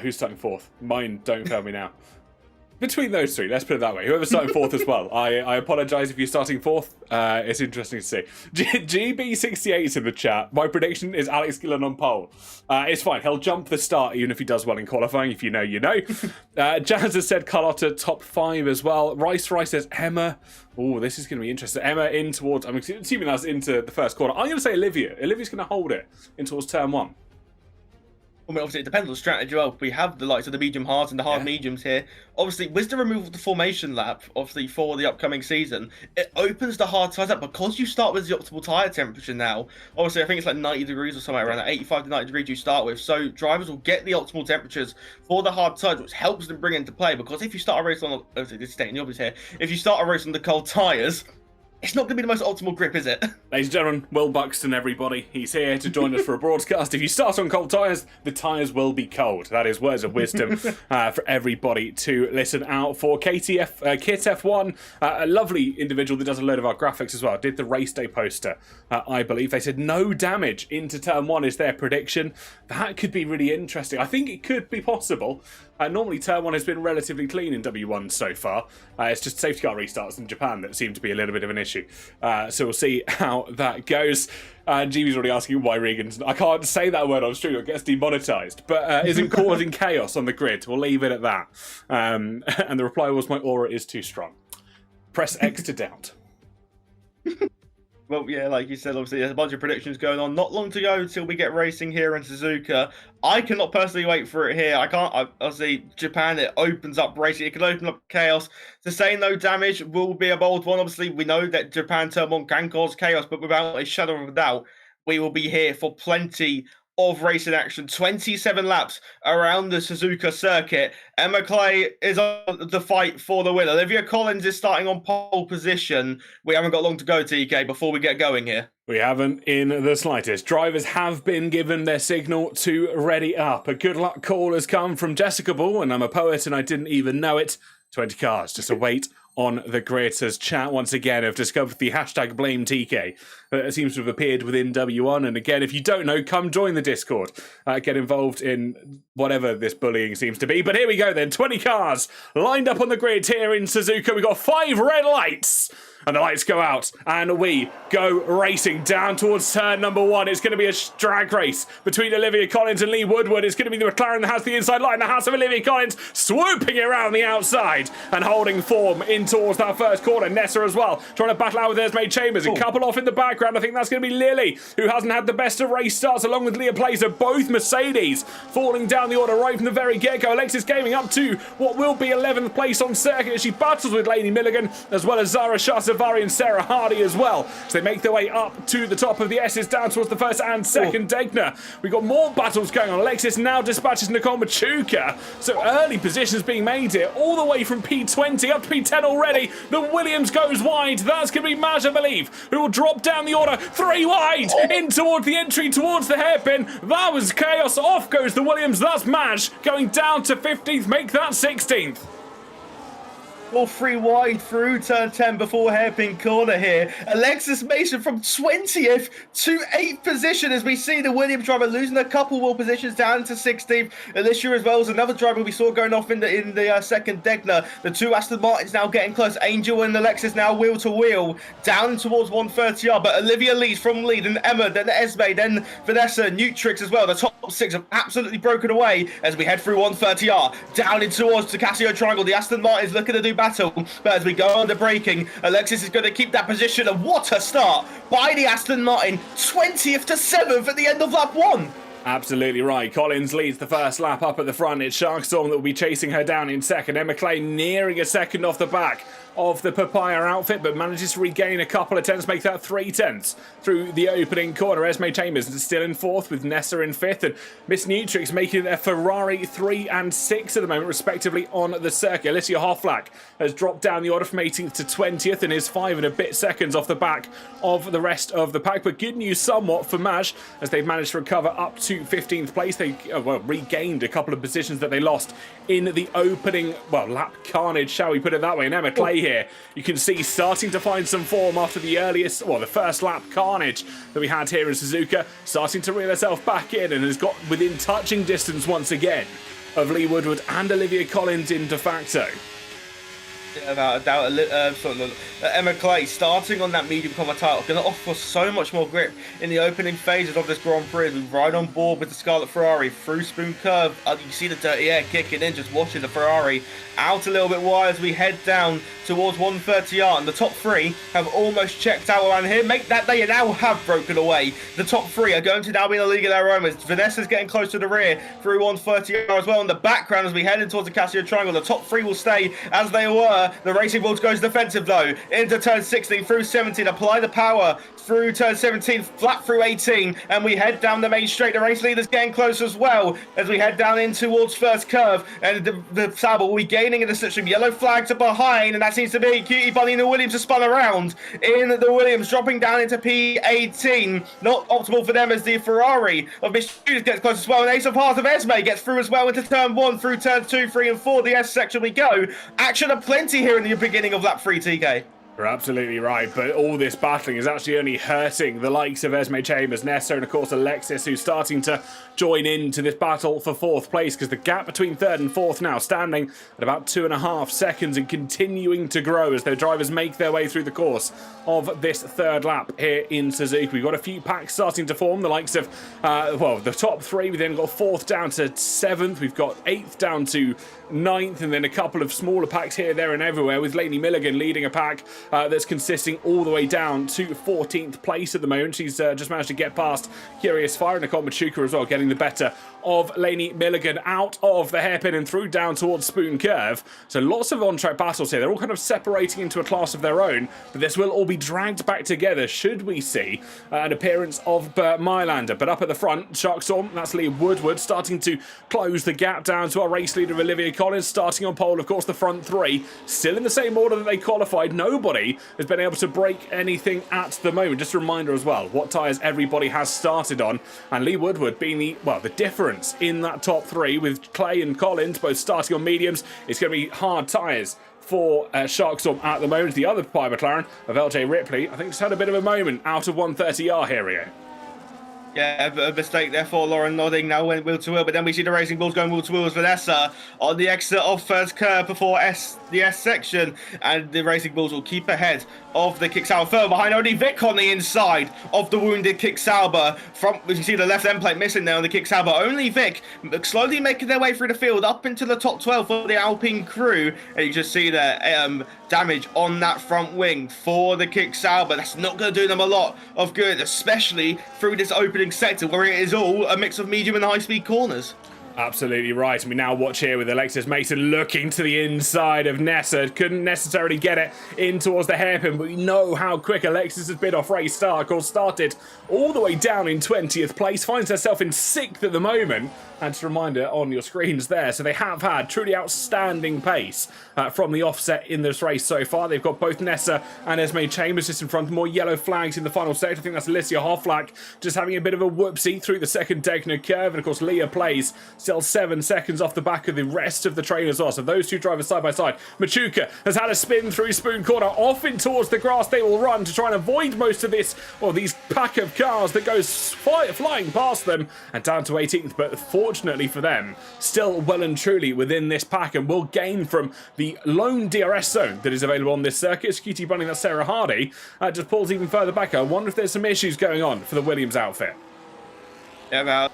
who's starting fourth? Mine don't fail me now. Between those three, let's put it that way. Whoever's starting fourth as well. I apologise if you're starting fourth. It's interesting to see. GB68's in the chat. My prediction is Alex Gillen on pole. It's fine. He'll jump the start even if he does well in qualifying. If you know, you know. Jazz has said Carlotta top 5 as well. Rice says Emma. Oh, this is going to be interesting. Emma in towards, I'm assuming that's into the first corner. I'm going to say Olivia. Olivia's going to hold it in towards turn 1. I mean, obviously, it depends on strategy. Well, we have the likes of the medium hards and the hard mediums here. Obviously, with the removal of the formation lap, obviously, for the upcoming season, it opens the hard tyres up because you start with the optimal tyre temperature now. Obviously, I think it's like 90 degrees or somewhere around that, 85 to 90 degrees you start with. So drivers will get the optimal temperatures for the hard tyres, which helps them bring into play. Because if you start a race on, obviously, this is stating the obvious here, if you start a race on the cold tyres, it's not going to be the most optimal grip, is it? Ladies and gentlemen, Will Buxton, everybody. He's here to join us for a broadcast. If you start on cold tyres, the tyres will be cold. That is words of wisdom for everybody to listen out for. Kit F1, a lovely individual that does a load of our graphics as well, did the race day poster, I believe. They said no damage into turn 1 is their prediction. That could be really interesting. I think it could be possible. Normally, turn 1 has been relatively clean in W1 so far. It's just safety car restarts in Japan that seem to be a little bit of an issue. So we'll see how that goes. GB's already asking why Regan's... I can't say that word on stream, it gets demonetized. But isn't causing chaos on the grid. We'll leave it at that. And the reply was, my aura is too strong. Press X to doubt. Well, yeah, like you said, obviously there's a bunch of predictions going on. Not long to go until we get racing here in Suzuka. I cannot personally wait for it here. Obviously, Japan, it opens up racing. It can open up chaos. To say no damage will be a bold one. Obviously, we know that Japan Turn 1 can cause chaos, but without a shadow of a doubt, we will be here for plenty of racing action. 27 laps around the Suzuka circuit. Emma Clay is on the fight for the win. Olivia Collins is starting on pole position. We haven't got long to go, TK, before we get going here. We haven't in the slightest. Drivers have been given their signal to ready up. A good luck call has come from Jessica Ball, and I'm a poet and I didn't even know it. 20 cars just await on the grid. As chat once again have discovered the hashtag blame TK that seems to have appeared within W1. And again, if you don't know, come join the Discord. Get involved in whatever this bullying seems to be. But here we go then. 20 cars lined up on the grid here in Suzuka. We've got 5 red lights. And the lights go out, and we go racing down towards turn number 1. It's going to be a drag race between Olivia Collins and Lee Woodward. It's going to be the McLaren that has the inside line. The house of Olivia Collins swooping around the outside and holding form in towards that first corner. Nessa as well, trying to battle out with Esme Chambers. A couple off in the background. I think that's going to be Lily, who hasn't had the best of race starts, along with Leah Placer. Both Mercedes falling down the order right from the very get-go. Alexis Gaming up to what will be 11th place on circuit as she battles with Lainey Milligan, as well as Zara Shasa and Sarah Hardy as well. So they make their way up to the top of the S's down towards the first and second Degner. We've got more battles going on. Alexis now dispatches Nicole Machuca. So early positions being made here, all the way from P20 up to P10 already. The Williams goes wide. That's going to be Maja Believe, who will drop down the order 3 wide in toward the entry towards the hairpin. That was chaos. Off goes the Williams. That's Maj going down to 15th. Make that 16th. All 3 wide through turn 10 before hairpin corner here. Alexis Mason from 20th to 8th position as we see the Williams driver losing a couple wheel positions down to 16th. Alicia as well as another driver we saw going off in the second Degner. The 2 Aston Martins now getting close. Angel and Alexis now wheel to wheel down towards 130R. But Olivia leads from lead, and Emma, then Esme, then Vanessa, Nutrix as well. The top 6 have absolutely broken away as we head through 130R. Down in towards the Casio Triangle. The Aston Martins looking to do battle, but as we go under braking, Alexis is going to keep that position, and what a start by the Aston Martin, 20th to 7th at the end of lap 1. Absolutely right. Collins leads the first lap up at the front. It's Sharkstorm that will be chasing her down in second. Emma Clay nearing a second off the back of the Papaya outfit, but manages to regain a couple of tenths, make that 3 tenths through the opening corner. Esme Chambers is still in 4th with Nessa in 5th, and Miss Nutrix making their Ferrari 3 and 6 at the moment, respectively, on the circuit. Alicia Hofflack has dropped down the order from 18th to 20th and is 5 and a bit seconds off the back of the rest of the pack. But good news somewhat for Maj, as they've managed to recover up to 15th place. They regained a couple of positions that they lost in the opening, lap carnage, shall we put it that way. And Emma Clay here, you can see starting to find some form after the first lap carnage that we had here in Suzuka, starting to reel herself back in, and has got within touching distance once again of Lee Woodward and Olivia Collins in de facto. Yeah, without a doubt, Emma Clay starting on that medium combat title, going to offer so much more grip in the opening phases of this Grand Prix as we ride on board with the Scarlet Ferrari through Spoon Curve. You see the dirty air kicking in, just watching the Ferrari out a little bit wide as we head down towards 130R, and the top three have almost checked out around here. Make that they now have broken away. The top three are going to now be in the league of their own as Vanessa's getting close to the rear through 130R as well. In the background as we head in towards the Casio Triangle, the top three will stay as they were. The Racing Bulls goes defensive though, into turn 16 through 17, apply the power through turn 17, flat through 18, and we head down the main straight. The race leader's getting close as well as we head down in towards first curve, and the Sauber will be gaining in the slipstream. Yellow flags are behind, and that seems to be Cutie Bunny and the Williams have spun around in the Williams, dropping down into P18. Not optimal for them as the Ferrari of Miss Judith gets close as well, and Ace of Hearts of Esme gets through as well into turn 1 through turn 2, 3 and 4. The S section we go. Action aplenty here in the beginning of lap 3, TK. You're absolutely right, but all this battling is actually only hurting the likes of Esme Chambers, Nessa, and of course Alexis, who's starting to join into this battle for 4th place, because the gap between 3rd and 4th now standing at about 2.5 seconds and continuing to grow as their drivers make their way through the course of this 3rd lap here in Suzuka. We've got a few packs starting to form, the likes of, the top 3. We've then got 4th down to 7th, we've got 8th down to 9th, and then a couple of smaller packs here, there and everywhere, with Lainey Milligan leading a pack that's consisting all the way down to 14th place at the moment. She's just managed to get past Curious Fire and Nicole Machuca as well, getting the better of Lainey Milligan out of the hairpin and through down towards Spoon Curve. So lots of on-track battles here. They're all kind of separating into a class of their own, but this will all be dragged back together should we see an appearance of Bert Mylander. But up at the front, Shark Storm, that's Lee Woodward, starting to close the gap down to our race leader Olivia Collins, starting on pole. Of course, the front 3 still in the same order that they qualified. Nobody has been able to break anything at the moment. Just a reminder as well, what tyres everybody has started on, and Lee Woodward being the difference in that top 3 with Clay and Collins both starting on mediums. It's going to be hard tyres for Shark Storm at the moment. The other Pi McLaren of LJ Ripley, I think, just had a bit of a moment out of 130R here, Rio. Yeah, a mistake there for Lauren nodding now went wheel to wheel, but then we see the Racing Bulls going wheel to wheel as Vanessa on the exit of first curve before the S section, and the Racing Bulls will keep ahead of the Kick Sauber. Further behind, only Vic on the inside of the wounded Kick Sauber. You can see the left end plate missing there on the Kick Sauber. Only Vic slowly making their way through the field up into the top 12 for the Alpine crew, and you just see there damage on that front wing for the Kick Sauber. That's not going to do them a lot of good, especially through this opening sector where it is all a mix of medium and high speed corners. Absolutely right. And we now watch here with Alexis Mason looking to the inside of Nessa. Couldn't necessarily get it in towards the hairpin, but we know how quick Alexis has been off race start. Of course, started all the way down in 20th place, finds herself in 6th at the moment. And just a reminder on your screens there, so they have had truly outstanding pace from the offset in this race so far. They've got both Nessa and Esme Chambers just in front. More yellow flags in the final sector. I think that's Alicia Hofflack just having a bit of a whoopsie through the second Degner curve. And of course, Leah Plays still 7 seconds off the back of the rest of the train as well. So those two drivers side by side. Machuca has had a spin through Spoon Corner, off in towards the grass. They will run to try and avoid most of this, or these pack of cars that goes flying past them, and down to 18th. But fortunately for them, still well and truly within this pack, and will gain from the lone DRS zone that is available on this circuit. Cutie Bunny, that's Sarah Hardy, just pulls even further back. I wonder if there's some issues going on for the Williams outfit. Yeah, well,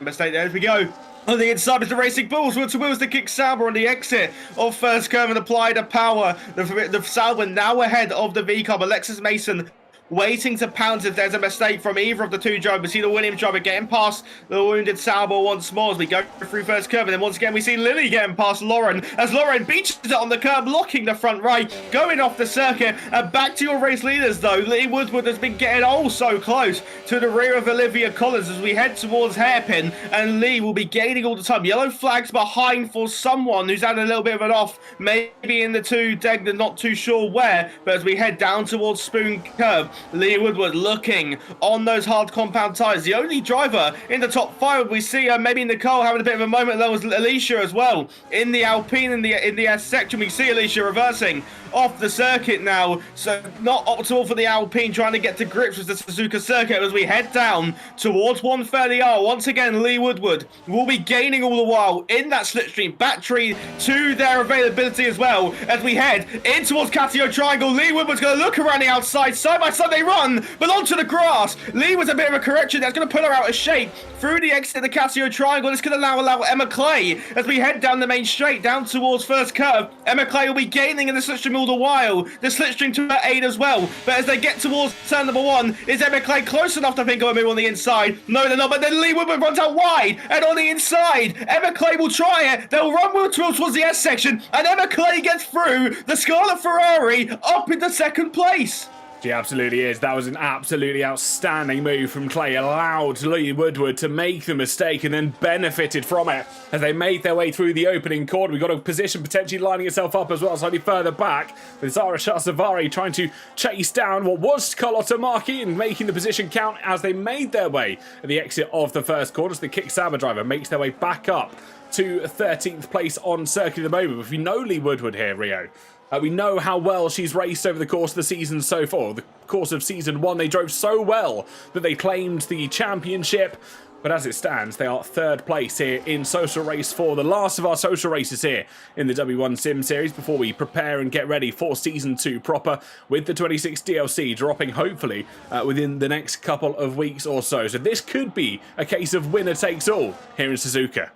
mistake there as we go. On the inside is the Racing Bulls. Wheel to wheels the Kick Sauber on the exit of first curve and apply the power. The Sauber now ahead of the V-Cub. Alexis Mason waiting to pounce if there's a mistake from either of the two drivers. We see the Williams driver getting past the wounded Sauber once more as we go through first curve. And then once again, we see Lily getting past Lauren as Lauren beaches it on the curb, locking the front right, going off the circuit. And back to your race leaders, though. Lee Woodward has been getting oh so close to the rear of Olivia Collins as we head towards hairpin. And Lee will be gaining all the time. Yellow flags behind for someone who's had a little bit of an off, maybe in the two Degner, not too sure where. But as we head down towards Spoon Curve, Lee Woodward looking on those hard compound tyres. The only driver in the top 5 we see, maybe Nicole having a bit of a moment. There was Alicia as well in the Alpine in the S section. We see Alicia reversing off the circuit now, so not optimal for the Alpine, trying to get to grips with the Suzuka circuit as we head down towards 130R. Once again, Lee Woodward will be gaining all the while in that slipstream, battery to their availability as well as we head in towards Casio Triangle. Lee Woodward's going to look around the outside, side by side they run, but onto the grass. Lee was a bit of a correction that's going to pull her out of shape through the exit of the Casio Triangle. This could allow Emma Clay as we head down the main straight down towards first curve. Emma Clay will be gaining in the slipstream all the while. The slipstream to her aid as well. But as they get towards turn number 1, is Emma Clay close enough to think of a move on the inside? No, they're not. But then Lee Woodward runs out wide and on the inside. Emma Clay will try it. They'll run towards the S section, and Emma Clay gets through the Scarlet Ferrari up into second place. She absolutely is. That was an absolutely outstanding move from Clay. Allowed Lee Woodward to make the mistake and then benefited from it as they made their way through the opening corner. We've got a position potentially lining itself up as well, slightly further back, with Zara Shahsavari trying to chase down what was Carlotta Marchi and making the position count as they made their way at the exit of the first corner. So the Kick Sauber driver makes their way back up to 13th place on circuit at the moment. If we know Lee Woodward here, Rio, we know how well she's raced over the course of the season so far. The course of season 1, they drove so well that they claimed the championship. But as it stands, they are 3rd place here in Social Race 4, the last of our social races here in the W1 Sim Series, before we prepare and get ready for Season 2 proper, with the 26 DLC dropping hopefully within the next couple of weeks or so. So this could be a case of winner takes all here in Suzuka.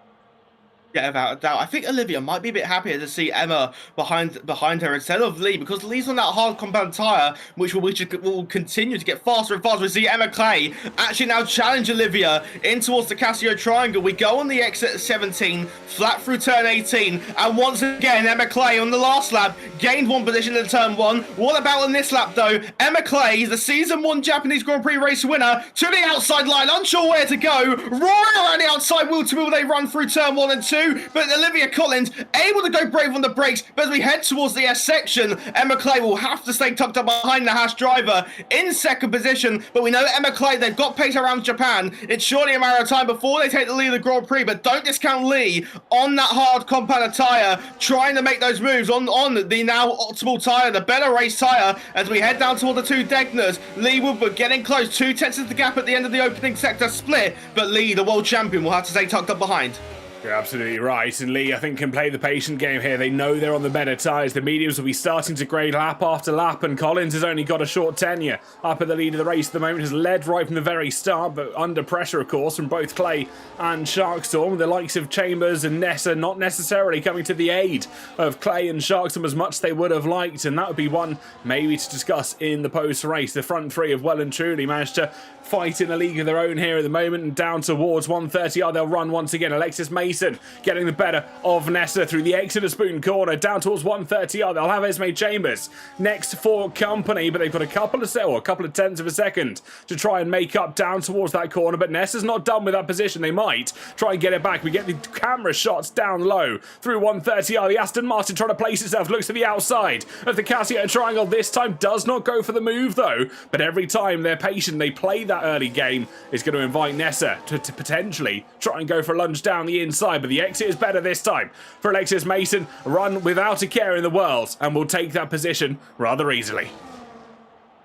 Yeah, without a doubt. I think Olivia might be a bit happier to see Emma behind her instead of Lee, because Lee's on that hard compound tyre, which will continue to get faster and faster. We see Emma Clay actually now challenge Olivia in towards the Casio Triangle. We go on the exit at 17, flat through turn 18, and once again, Emma Clay on the last lap gained 1 position in turn 1. What about on this lap though? Emma Clay, the Season 1 Japanese Grand Prix race winner, to the outside line, unsure where to go, roaring around the outside wheel to wheel. They run through turn 1 and 2. But Olivia Collins able to go brave on the brakes. But as we head towards the S section, Emma Clay will have to stay tucked up behind the Haas driver in second position. But we know Emma Clay, they've got pace around Japan. It's surely a matter of time before they take the lead of the Grand Prix. But don't discount Lee on that hard compound tyre, trying to make those moves on the now optimal tyre, the better race tyre, as we head down toward the 2 Degners. Lee Woodward getting close, 2 tenths of the gap at the end of the opening sector split. But Lee, the world champion, will have to stay tucked up behind. You're absolutely right, and Lee, I think, can play the patient game here. They know they're on the better tyres. The mediums will be starting to grade lap after lap, and Collins has only got a short tenure up at the lead of the race at the moment. Has led right from the very start, but under pressure, of course, from both Clay and Sharkstorm. The likes of Chambers and Nessa not necessarily coming to the aid of Clay and Sharkstorm as much as they would have liked, and that would be one maybe to discuss in the post-race. The front 3 have well and truly managed to fight in a league of their own here at the moment, and down towards 130R they'll run once again. Alexis Mason getting the better of Nessa through the exit of Spoon Corner. Down towards 130R they'll have Esme Chambers next for company, but they've got a couple of tenths of a second to try and make up down towards that corner. But Nessa's not done with that position. They might try and get it back. We get the camera shots down low through 130R. The Aston Martin trying to place itself, looks to the outside of the Casio Triangle. This time does not go for the move though, but every time they're patient, they play that early game, is going to invite Nessa to potentially try and go for a lunge down the inside. But the exit is better this time for Alexis Mason. Run without a care in the world and will take that position rather easily.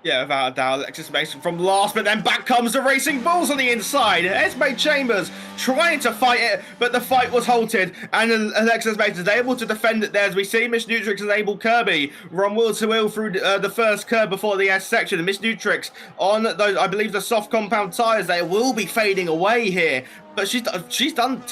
Yeah, without a doubt, Alexis Mason from last, but then back comes the Racing Bulls on the inside. Esme Chambers trying to fight it, but the fight was halted, and Alexis Mason is able to defend it there, as we see Miss Nutrix and Abel Kirby run wheel to wheel through the first curve before the S section. And Miss Nutrix on those, I believe, the soft compound tyres, they will be fading away here. But she's done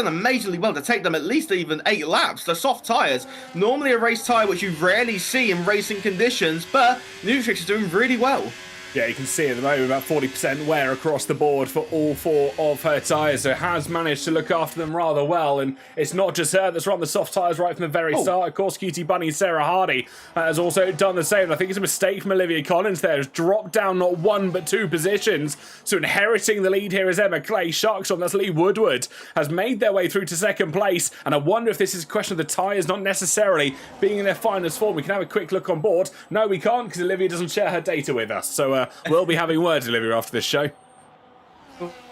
amazingly well to take them at least even 8 laps. The soft tyres, normally a race tyre which you rarely see in racing conditions, but Nutrix is doing really well. Yeah, you can see at the moment about 40% wear across the board for all 4 of her tyres, so has managed to look after them rather well. And it's not just her that's run the soft tyres right from the very start. Of course, Cutie Bunny Sarah Hardy has also done the same. I think it's a mistake from Olivia Collins there. Has dropped down not 1 but 2 positions. So inheriting the lead here is Emma Clay. Sharkstorm, that's Lee Woodward, has made their way through to second place. And I wonder if this is a question of the tyres not necessarily being in their finest form. We can have a quick look on board. No, we can't, because Olivia doesn't share her data with us. So we'll be having words, Olivia, after this show.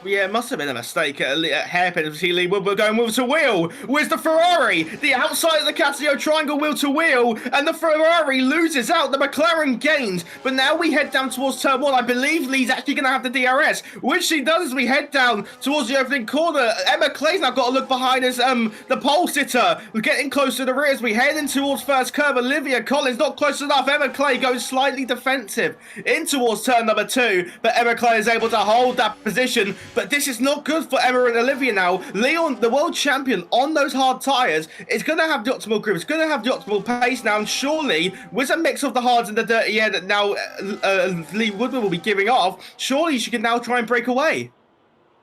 Yeah, it must have been a mistake at hairpin to see Lee Woodward going wheel to wheel. Where's the Ferrari? The outside of the Casio triangle wheel to wheel, and the Ferrari loses out. The McLaren gains, but now we head down towards turn 1. I believe Lee's actually going to have the DRS, which she does as we head down towards the opening corner. Emma Clay's now got to look behind us. The pole sitter, we're getting close to the rear as we head in towards first curve. Olivia Collins not close enough. Emma Clay goes slightly defensive in towards turn number 2, but Emma Clay is able to hold that position. But this is not good for Emma and Olivia now. Leon, the world champion on those hard tyres, is going to have the optimal grip. It's going to have the optimal pace now. And surely, with a mix of the hards and the dirty air that now Lee Woodward will be giving off, surely she can now try and break away.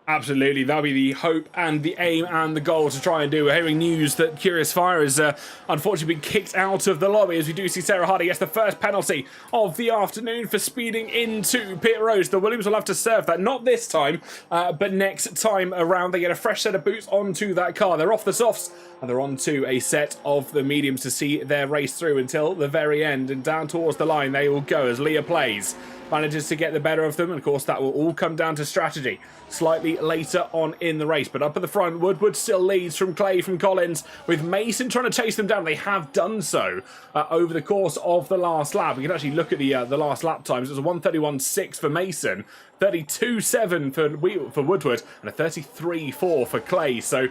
Absolutely, that'll be the hope and the aim and the goal to try and do. We're hearing news that Curious Fire has unfortunately been kicked out of the lobby, as we do see Sarah Hardy gets the first penalty of the afternoon for speeding into pit road. The Williams will have to serve that, not this time, but next time around. They get a fresh set of boots onto that car. They're off the softs and they're onto a set of the mediums to see their race through until the very end. And down towards the line they will go as Leah Plays manages to get the better of them, and of course that will all come down to strategy slightly later on in the race. But up at the front, Woodward still leads from Clay, from Collins, with Mason trying to chase them down. They have done so over the course of the last lap. We can actually look at the last lap times. It was a 1:31.6 for Mason, 32.7 for Woodward, and a 33.4 for Clay. So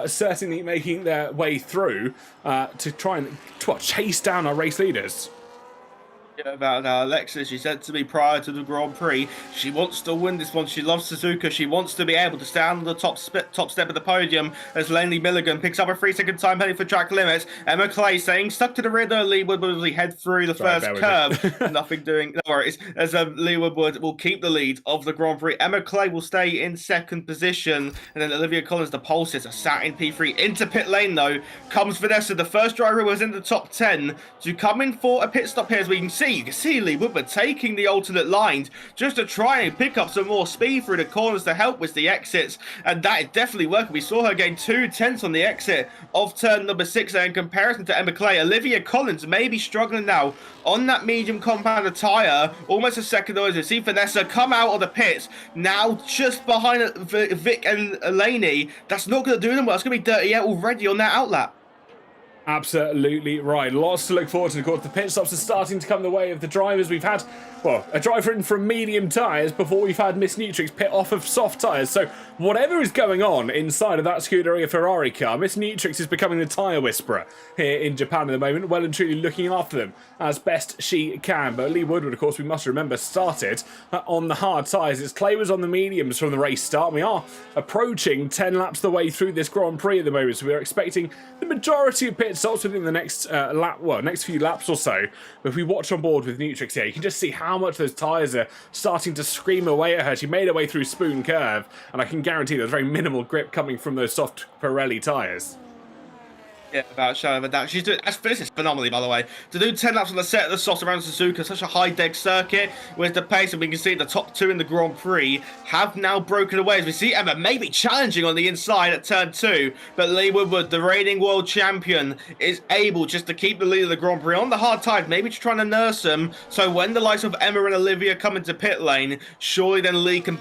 certainly making their way through to try and chase down our race leaders. About Alexis, she said to me prior to the Grand Prix, she wants to win this one. She loves Suzuka. She wants to be able to stand on the top step of the podium as Laney Milligan picks up a 3-second time penalty for track limits. Emma Clay saying stuck to the rear there. Lee Woodward will head through the first curve. Nothing doing. No worries. As Lee Woodward will keep the lead of the Grand Prix. Emma Clay will stay in second position, and then Olivia Collins, the pole sitter, sat in P3 into pit lane though. Comes Vanessa, the first driver who was in the top 10 to come in for a pit stop here, as we can see. You can see Lee Woodward taking the alternate lines just to try and pick up some more speed through the corners to help with the exits, and that is definitely working. We saw her gain 2/10 on the exit of turn number 6 there in comparison to Emma Clay. Olivia Collins may be struggling now on that medium compounder tyre, almost a second away. We see Vanessa come out of the pits now just behind Vic and Laney. That's not going to do them well. It's going to be dirty air already on that outlap. Absolutely right. Lots to look forward to. Of course, the pit stops are starting to come the way of the drivers. We've had, well, a driver in from medium tyres before we've had Miss Nutrix pit off of soft tyres. So whatever is going on inside of that Scuderia Ferrari car, Miss Nutrix is becoming the tyre whisperer here in Japan at the moment, well and truly looking after them as best she can. But Lee Woodward, of course, we must remember, started on the hard tyres. As Clay was on the mediums from the race start. We are approaching 10 laps the way through this Grand Prix at the moment, so we're expecting the majority of pit stops within the next next few laps or so. But if we watch on board with Nutrix here, you can just see how much those tyres are starting to scream away at her. She made her way through Spoon Curve, and I can guarantee there's very minimal grip coming from those soft Pirelli tyres. Yeah, about showing that. She's doing, this is phenomenally, by the way. To do 10 laps on the set of the softs around Suzuka, such a high deck circuit with the pace, and we can see the top 2 in the Grand Prix have now broken away. As we see Emma maybe challenging on the inside at turn 2, but Lee Woodward, the reigning world champion, is able just to keep the lead of the Grand Prix on the hard tide, maybe just trying to nurse them. So when the likes of Emma and Olivia come into pit lane, surely then Lee can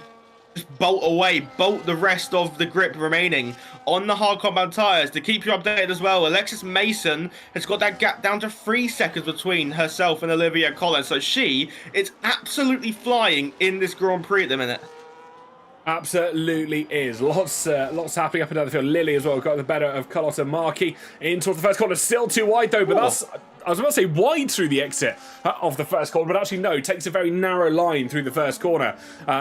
just bolt the rest of the grip remaining on the hard compound tyres. To keep you updated as well, Alexis Mason has got that gap down to 3 seconds between herself and Olivia Collins, so she is absolutely flying in this Grand Prix at the minute. Absolutely is. Lots happening up and down the field. Lily as well got the better of Carlotta Marchi in towards the first corner. Still too wide though, but that's, I was about to say wide through the exit of the first corner, but actually no, takes a very narrow line through the first corner.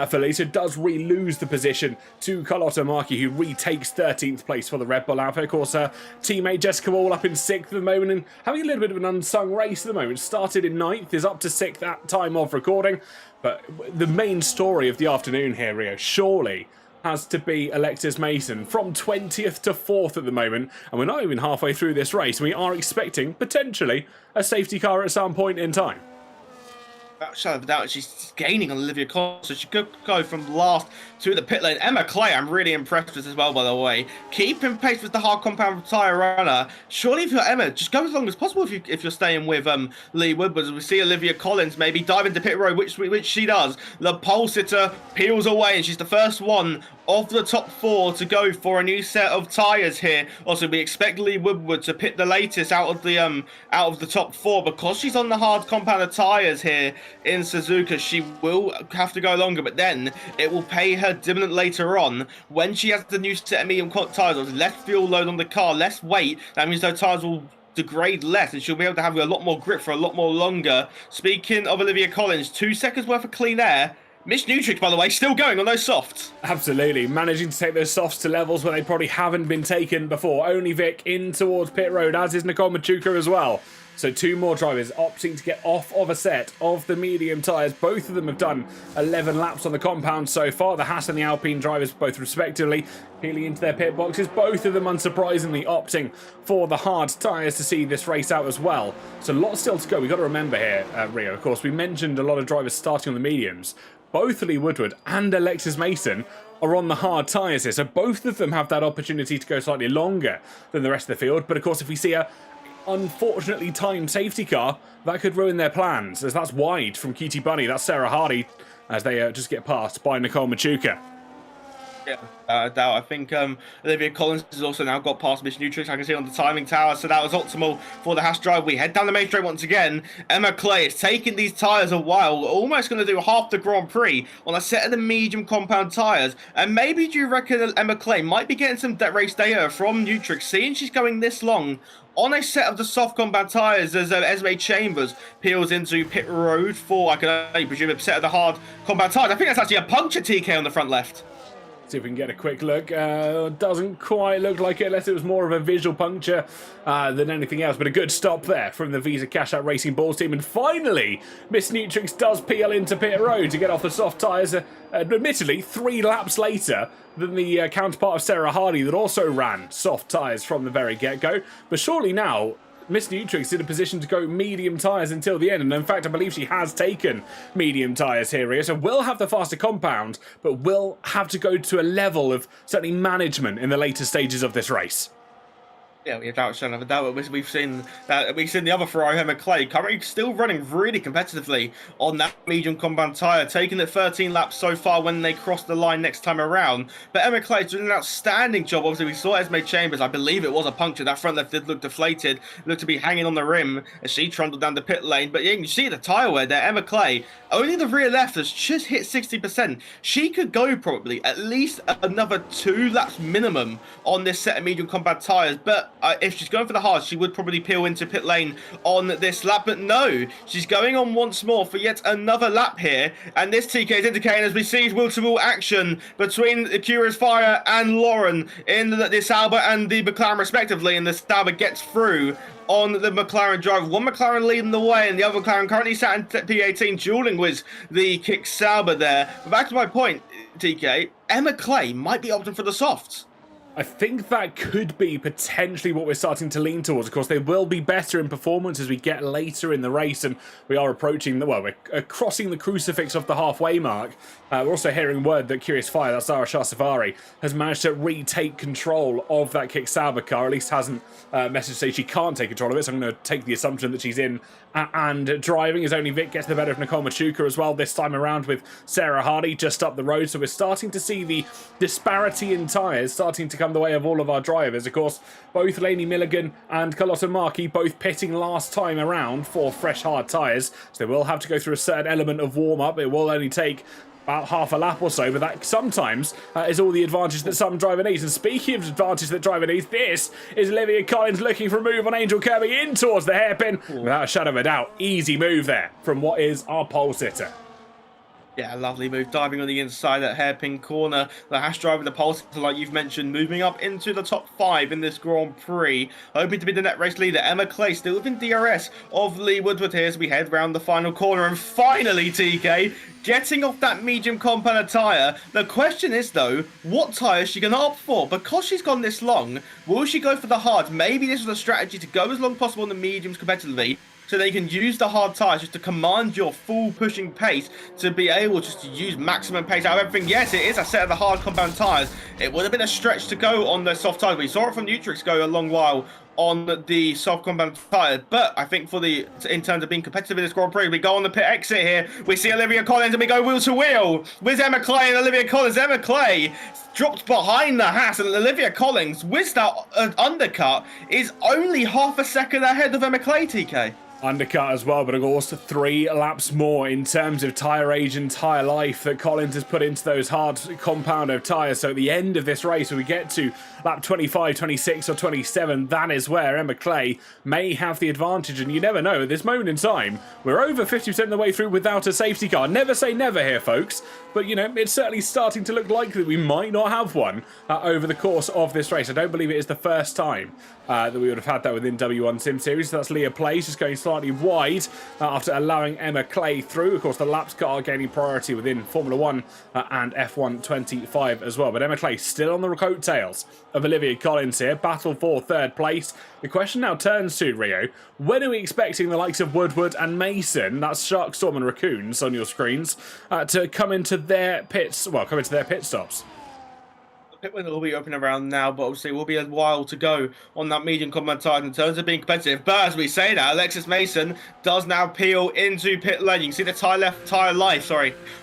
Felicia does re-lose the position to Carlotta Marchi, who retakes 13th place for the Red Bull outfit. Of course, her teammate Jessica Wall up in 6th at the moment, and having a little bit of an unsung race at the moment. Started in 9th, is up to 6th at time of recording. But the main story of the afternoon here, Rio, surely has to be Alexis Mason from 20th to 4th at the moment, and we're not even halfway through this race. We are expecting potentially a safety car at some point in time. Shadow of a doubt, she's gaining on Olivia Collins, so she could go from last to the pit lane. Emma Clay, I'm really impressed with as well, by the way. Keeping pace with the hard compound tire runner. Surely, if you're Emma, just go as long as possible if you're staying with Lee Woodward. We see Olivia Collins maybe dive into pit road, which she does. The pole sitter peels away, and she's the first one of the top 4 to go for a new set of tyres here. Also, we expect Lee Woodward to pit the latest out of the top 4 because she's on the hard compound tyres here in Suzuka. She will have to go longer, but then it will pay her dividend later on when she has the new set of medium tyres. Less fuel load on the car, less weight. That means those tyres will degrade less and she'll be able to have a lot more grip for a lot more longer. Speaking of Olivia Collins, 2 seconds worth of clean air. Miss Nutrix, by the way, still going on those softs. Absolutely. Managing to take those softs to levels where they probably haven't been taken before. Only Vic in towards pit road, as is Nicole Machuca as well. So 2 more drivers opting to get off of a set of the medium tyres. Both of them have done 11 laps on the compound so far. The Haas and the Alpine drivers both respectively peeling into their pit boxes. Both of them unsurprisingly opting for the hard tyres to see this race out as well. So lots still to go. We've got to remember here, Rio, of course, we mentioned a lot of drivers starting on the mediums. Both Lee Woodward and Alexis Mason are on the hard tyres here, so both of them have that opportunity to go slightly longer than the rest of the field. But of course, if we see a unfortunately timed safety car, that could ruin their plans, as that's wide from Cutie Bunny. That's Sarah Hardy, as they just get passed by Nicole Machuca. Yeah, doubt. I think Olivia Collins has also now got past Miss Nutrix. I can see on the timing tower, so that was optimal for the Haas drive. We head down the main straight once again. Emma Clay is taking these tyres a while, almost going to do half the Grand Prix on a set of the medium compound tyres. And maybe do you reckon that Emma Clay might be getting some race data from Nutrix, seeing she's going this long on a set of the soft compound tyres as Esme Chambers peels into pit road for, I can only presume, a set of the hard compound tyres. I think that's actually a puncture TK on the front left. See if we can get a quick look. Doesn't quite look like it, unless it was more of a visual puncture than anything else. But a good stop there from the Visa Cash Out Racing Balls team. And finally, Miss Nutrix does peel into pit road to get off the soft tyres. Admittedly, 3 laps later than the counterpart of Sarah Hardy that also ran soft tyres from the very get-go. But surely now, Miss Nutrix in a position to go medium tyres until the end, and in fact I believe she has taken medium tyres here, so will have the faster compound, but will have to go to a level of certainly management in the later stages of this race. Yeah, without shadow of a doubt, we've seen the other Ferrari, Emma Clay, currently still running really competitively on that medium compound tyre, taking it 13 laps so far when they cross the line next time around. But Emma Clay's doing an outstanding job. Obviously, we saw Esme Chambers, I believe it was a puncture. That front left did look deflated, looked to be hanging on the rim as she trundled down the pit lane. But yeah, you can see the tyre wear there. Emma Clay, only the rear left has just hit 60%. She could go probably at least another 2 laps minimum on this set of medium compound tyres. But if she's going for the hard, she would probably peel into pit lane on this lap. But no, she's going on once more for yet another lap here. And this TK is indicating, as we see wheel-to-wheel action between Curious Fire and Lauren in the Sauber and the McLaren respectively. And the Sauber gets through on the McLaren drive. One McLaren leading the way, and the other McLaren currently sat in P18 dueling with the Kick Sauber there. But back to my point, TK, Emma Clay might be opting for the softs. I think that could be potentially what we're starting to lean towards. Of course, they will be better in performance as we get later in the race, and we are approaching we're crossing the crucifix of the halfway mark. We're also hearing word that Curious Fire, that's Zara Shahsavari, has managed to retake control of that Kick Sauber car. At least hasn't messaged to say she can't take control of it, so I'm going to take the assumption that she's in and driving, as only Vic gets the better of Nicole Machuca as well, this time around with Sarah Hardy just up the road. So we're starting to see the disparity in tyres starting to come the way of all of our drivers. Of course, both Lainey Milligan and Carlotta Markey both pitting last time around for fresh hard tyres, so they will have to go through a certain element of warm-up. It will only take about half a lap or so, but that sometimes is all the advantage that some driver needs. And speaking of advantage that driver needs, this is Olivia Collins looking for a move on Angel Kirby in towards the hairpin. Without a shadow of a doubt, easy move there from what is our pole sitter. Yeah, lovely move, diving on the inside, that hairpin corner. The Haas driver, the pole sitter, like you've mentioned, moving up into the top 5 in this Grand Prix. Hoping to be the net race leader. Emma Clay still within DRS of Lee Woodward here as we head round the final corner. And finally, TK, getting off that medium compound tyre. The question is, though, what tyre is she going to opt for? Because she's gone this long, will she go for the hard? Maybe this was a strategy to go as long as possible on the mediums competitively, so they can use the hard tyres just to command your full pushing pace to be able just to use maximum pace out of everything. Yes, it is a set of the hard compound tyres. It would have been a stretch to go on the soft tyres. We saw it from Nutrix go a long while on the soft compound tyre, but I think in terms of being competitive in this Grand Prix, we go on the pit exit here. We see Olivia Collins and we go wheel to wheel with Emma Clay and Olivia Collins. Emma Clay dropped behind the Haas, and Olivia Collins, with that undercut, is only half a second ahead of Emma Clay, TK. Undercut as well, but of course 3 laps more in terms of tyre age and tyre life that Collins has put into those hard compound of tyres. So at the end of this race, when we get to lap 25, 26 or 27, that is where Emma Clay may have the advantage. And you never know, at this moment in time, we're over 50% of the way through without a safety car. Never say never here, folks. But, you know, it's certainly starting to look likely we might not have one over the course of this race. I don't believe it is the first time that we would have had that within W1 Sim Series. So that's Leah Place just going slightly wide after allowing Emma Clay through. Of course, the laps car gaining priority within Formula 1 and F1 25 as well. But Emma Clay still on the coattails of Olivia Collins here. Battle for 3rd place. The question now turns to, Rio, when are we expecting the likes of Woodward and Mason, that's Sharkstorm and Raccoons on your screens, to come into their pits, well, come into their pit stops? Pit window will be open around now, but obviously it will be a while to go on that medium compound tyre in terms of being competitive. But as we say that, Alexis Mason does now peel into pit lane. You can see the tyre life,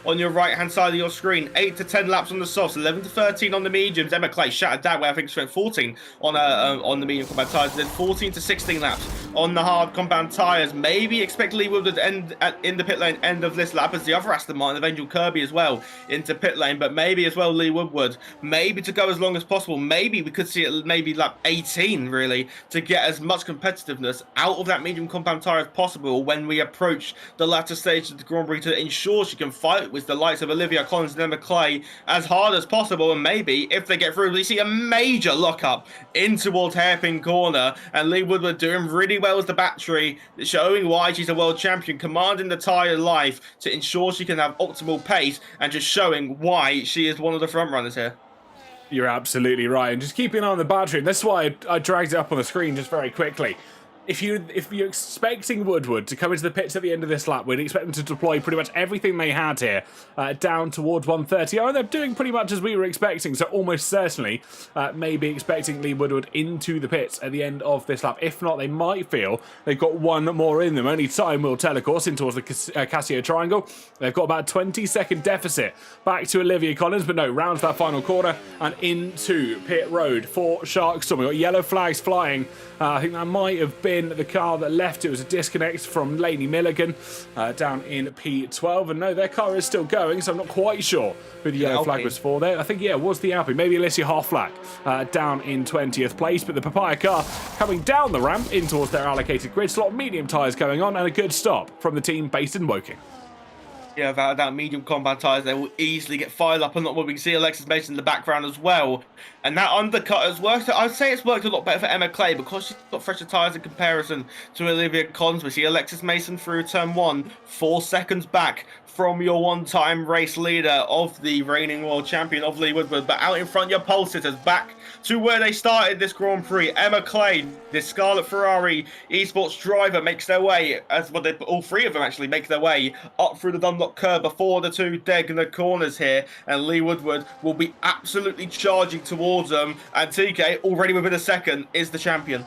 on your right-hand side of your screen. 8 to 10 laps on the softs, 11 to 13 on the mediums. Emma Clay shattered that way. I think she went 14 on the medium compound tyres, then 14 to 16 laps on the hard compound tyres. Maybe expect Lee Woodward to end in the pit lane end of this lap as the other Aston Martin of Angel Kirby as well into pit lane, but maybe as well Lee Woodward, maybe to go as long as possible. Maybe we could see it maybe lap 18 really to get as much competitiveness out of that medium compound tyre as possible when we approach the latter stage of the Grand Prix, to ensure she can fight with the likes of Olivia Collins and Emma Clay as hard as possible. And maybe if they get through, we see a major lockup in towards hairpin corner, and Lee Woodward doing really well as the battery, showing why she's a world champion, commanding the tyre life to ensure she can have optimal pace, and just showing why she is one of the front runners here. You're absolutely right. And just keeping an eye on the battery, and that's why I dragged it up on the screen just very quickly. If you're expecting Woodward to come into the pits at the end of this lap, we'd expect them to deploy pretty much everything they had here down towards 130. Oh, they're doing pretty much as we were expecting, so almost certainly maybe expecting Lee Woodward into the pits at the end of this lap. If not, they might feel they've got one more in them. Only time will tell, of course, in towards the Casio Triangle. They've got about a 20-second deficit back to Olivia Collins, but no, rounds that final corner and into pit road for Sharkstorm. We've got yellow flags flying. I think that might have been the car that left. It was a disconnect from Lainey Milligan down in P12, and no, their car is still going, so I'm not quite sure who the yellow flag was for there. I think, yeah, it was the Alpine, maybe Alicia Hofflack down in 20th place, but the Papaya car coming down the ramp in towards their allocated grid slot. Medium tyres going on, and a good stop from the team based in Woking. Yeah, without that medium compound tyres, they will easily get fired up. And not what we can see Alexis Mason in the background as well. And that undercut has worked. I'd say it's worked a lot better for Emma Clay because she's got fresher tyres in comparison to Olivia Collins. We see Alexis Mason through turn 1, 4 seconds back from your one-time race leader of the reigning world champion of Lee Woodward. But out in front, your pole sitters back to where they started this Grand Prix. Emma Clay, this Scarlet Ferrari esports driver, makes their way, all 3 of them actually make their way up through the Dunlop curve before the 2 Degner corners here, and Lee Woodward will be absolutely charging towards them, and TK, already within a second, is the champion.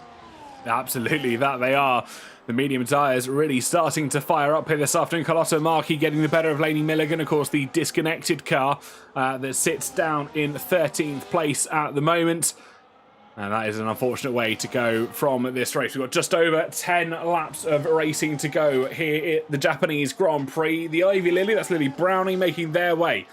Absolutely, that they are. The medium tyres really starting to fire up here this afternoon. Carlotta Markey getting the better of Lainey Milligan. Of course, the disconnected car that sits down in 13th place at the moment. And that is an unfortunate way to go from this race. We've got just over 10 laps of racing to go here at the Japanese Grand Prix. The Ivy Lily, that's Lily Browning, making their way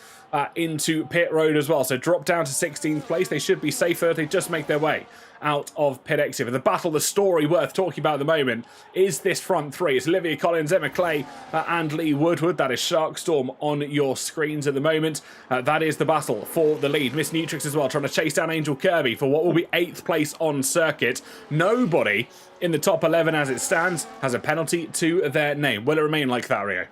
into pit road as well. So drop down to 16th place. They should be safer if they just make their way out of pit exit. And the battle, the story worth talking about at the moment is this front 3. It's Olivia Collins, Emma Clay and Lee Woodward. That is Sharkstorm on your screens at the moment. That is the battle for the lead. Miss Nutrix as well, trying to chase down Angel Kirby for what will be 8th place on circuit. Nobody in the top 11 as it stands has a penalty to their name. Will it remain like that, Rio?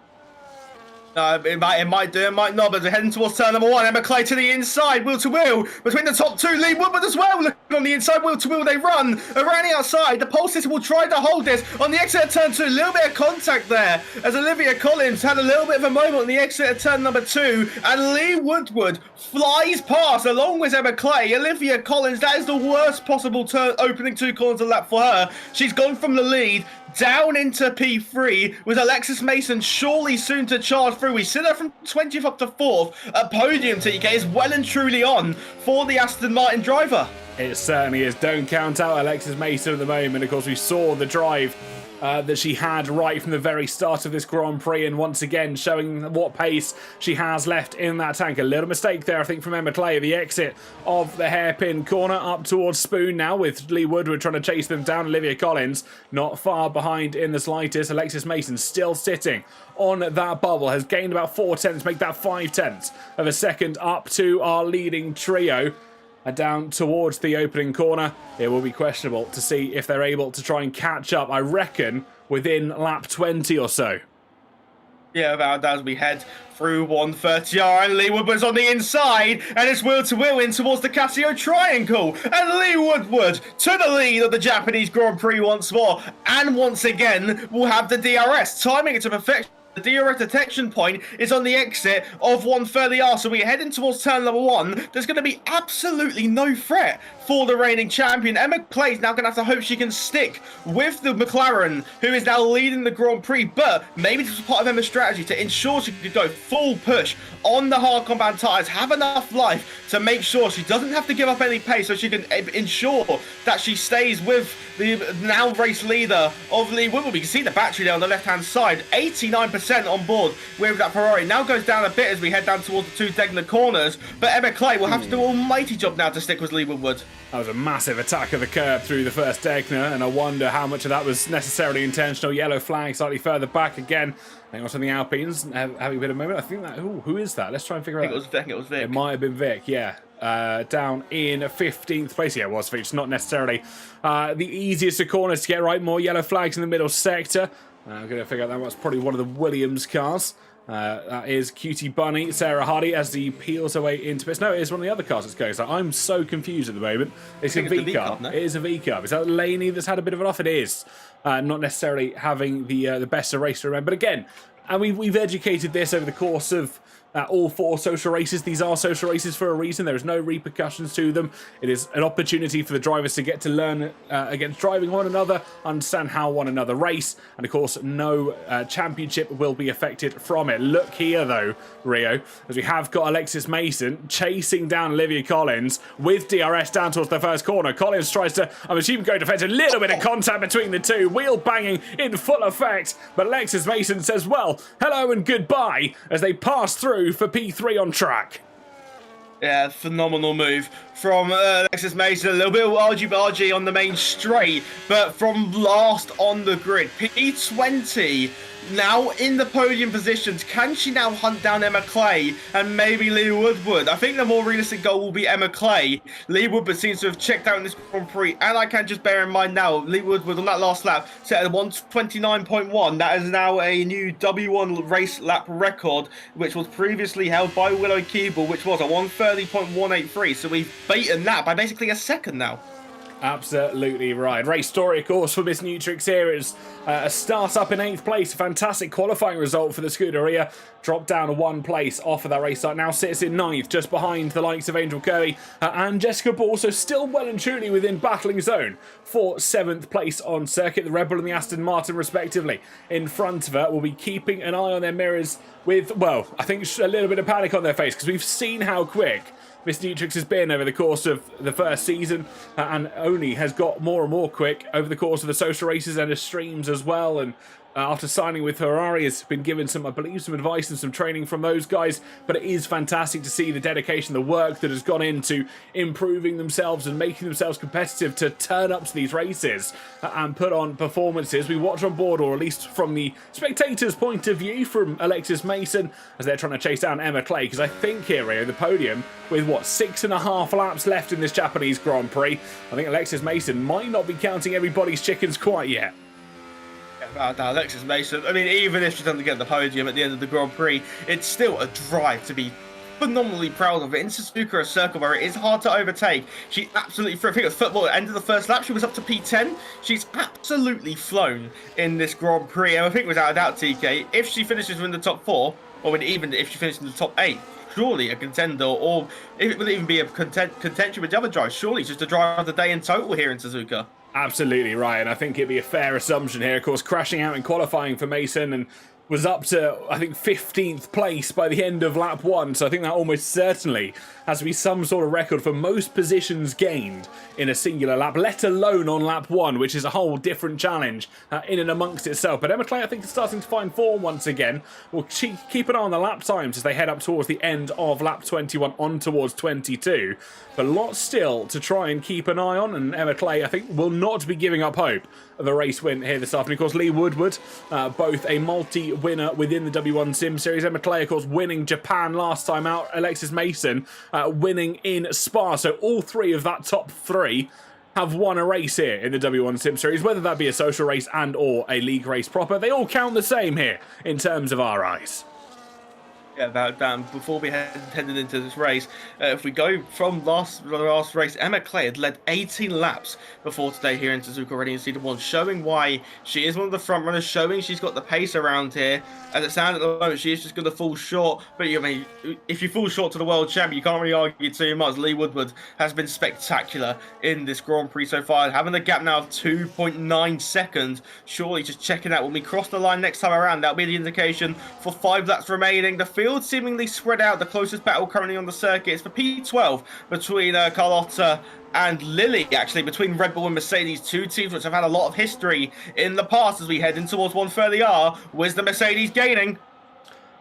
It might do, it might not, but we're heading towards turn number 1. Emma Clay to the inside, wheel to wheel, between the top 2, Lee Woodward as well. Look on the inside, wheel to wheel they run around the outside. The pole sitter will try to hold this on the exit of turn 2. A little bit of contact there as Olivia Collins had a little bit of a moment on the exit of turn number 2, and Lee Woodward flies past along with Emma Clay. Olivia Collins, that is the worst possible turn, opening 2 corners of lap for her. She's gone from the lead down into P3 with Alexis Mason surely soon to charge through. We see her from 20th up to 4th. A podium, TK, is well and truly on for the Aston Martin driver. It certainly is. Don't count out Alexis Mason at the moment. Of course, we saw the drive that she had right from the very start of this Grand Prix, and once again showing what pace she has left in that tank. A little mistake there, I think, from Emma Clay at the exit of the hairpin corner up towards Spoon now, with Lee Woodward trying to chase them down. Olivia Collins not far behind in the slightest. Alexis Mason still sitting on that bubble, has gained about 4 tenths, make that 5 tenths of a second up to our leading trio. Down towards the opening corner, it will be questionable to see if they're able to try and catch up, I reckon, within lap 20 or so. Yeah, about as we head through 130R, and Lee Woodward's on the inside, and it's wheel to wheel in towards the Casio Triangle, and Lee Woodward to the lead of the Japanese Grand Prix once more, and once again will have the DRS, timing it to perfection. The DRS detection point is on the exit of 130R, so we're heading towards turn number 1. There's going to be absolutely no threat for the reigning champion. Emma Clay's now going to have to hope she can stick with the McLaren, who is now leading the Grand Prix, but maybe this was part of Emma's strategy to ensure she could go full push on the hard compound tyres, have enough life to make sure she doesn't have to give up any pace, so she can ensure that she stays with the now race leader of Lee Woodward. We can see the battery there on the left-hand side, 89% on board with that Ferrari. Now goes down a bit as we head down towards the 2 Degner corners, but Emma Clay will have to do an almighty job now to stick with Lee Woodward. That was a massive attack of the curb through the first Degner, and I wonder how much of that was necessarily intentional. Yellow flag slightly further back again. Hang on to the Alpines, having a bit of a moment. I think that, who is that? Let's try and figure out. I think it was Vic. It might have been Vic, yeah. Down in 15th place. Yeah, it was Vic. It's not necessarily the easiest of corners to get right. More yellow flags in the middle sector. I'm going to figure out that was probably one of the Williams cars. That is Cutie Bunny, Sarah Hardy, as he peels her way into pits. No, it is one of the other cars that's going. So I'm so confused at the moment. It's a V car. No? It is a V car. Is that Laney that's had a bit of an off? It is. Not necessarily having the best of race to remember. But again, and we've educated this over the course of all 4 social races. These are social races for a reason. There is no repercussions to them. It is an opportunity for the drivers to get to learn against driving one another, understand how one another race, and of course no championship will be affected from it. Look here though, Rio, as we have got Alexis Mason chasing down Olivia Collins with DRS down towards the first corner. Collins tries to, I'm assuming, go defensive. A little bit of contact between the two, wheel banging in full effect, but Alexis Mason says, well, hello and goodbye, as they pass through for P3 on track. Yeah, phenomenal move from Alexis Mason. A little bit of argy-bargy on the main straight, but from last on the grid. P20 now in the podium positions. Can she now hunt down Emma Clay and maybe Lee Woodward? I think the more realistic goal will be Emma Clay. Lee Woodward seems to have checked out in this Grand Prix, and I can just bear in mind now, Lee Woodward on that last lap set at 129.1. That is now a new W1 race lap record, which was previously held by Willow Keeble, which was a 130.183. So we've beaten that by basically a second now. Absolutely right. Race story, of course, for Miss Cjbeards. A start up in 8th place. A fantastic qualifying result for the Scuderia. Dropped down 1 place off of that race start. Now sits in 9th, just behind the likes of Angel Kirby and Jessica Ball. So still well and truly within battling zone for 7th place on circuit. The Red Bull and the Aston Martin, respectively, in front of her, will be keeping an eye on their mirrors with, well, I think a little bit of panic on their face, because we've seen how quick Miss Dietrich has been over the course of the first season, and only has got more and more quick over the course of the social races and the streams as well. And after signing with Ferrari, has been given some, I believe, some advice and some training from those guys. But it is fantastic to see the dedication, the work that has gone into improving themselves and making themselves competitive to turn up to these races and put on performances. We watch on board, or at least from the spectators' point of view, from Alexis Mason as they're trying to chase down Emma Clay. Because I think here, Rio, the podium with what, 6.5 laps left in this Japanese Grand Prix, I think Alexis Mason might not be counting everybody's chickens quite yet. Alexis Mason, I mean, even if she doesn't get the podium at the end of the Grand Prix, it's still a drive to be phenomenally proud of it. In Suzuka, a circle where it is hard to overtake. She absolutely, I think it was football at the end of the first lap, she was up to P10. She's absolutely flown in this Grand Prix, and I think without a doubt, TK, if she finishes in the top 4, or even if she finishes in the top 8, surely a contender, or if it would even be a contention with the other drivers, surely just a driver of the day in total here in Suzuka. Absolutely right, and I think it'd be a fair assumption here. Of course, crashing out in qualifying for Mason and was up to, I think, 15th place by the end of lap 1, so I think that almost certainly has to be some sort of record for most positions gained in a singular lap, let alone on lap 1, which is a whole different challenge in and amongst itself. But Emma Clay, I think, is starting to find form once again. We'll keep an eye on the lap times as they head up towards the end of lap 21 on towards 22, but lots still to try and keep an eye on, and Emma Clay, I think, will not be giving up hope of a race win here this afternoon. Of course, Lee Woodward, both a multi-winner within the W1 Sim Series. Emma Clay, of course, winning Japan last time out. Alexis Mason winning in Spa. So all 3 of that top 3 have won a race here in the W1 Sim Series, whether that be a social race and or a league race proper. They all count the same here in terms of our eyes. Yeah, about that. Before we headed into this race, if we go from the last race, Emma Clay had led 18 laps before today here in Suzuka already in Season 1, showing why she is one of the front runners, showing she's got the pace around here. As it stands at the moment, she is just going to fall short. But I mean, if you fall short to the world champion, you can't really argue too much. Lee Woodward has been spectacular in this Grand Prix so far, having a gap now of 2.9 seconds. Surely just checking out when we cross the line next time around, that'll be the indication for 5 laps remaining. The field seemingly spread out. The closest battle currently on the circuit is for P12 between Carlotta and Lily, actually, between Red Bull and Mercedes, 2 teams which have had a lot of history in the past. As we head in towards 130R, where's the Mercedes gaining?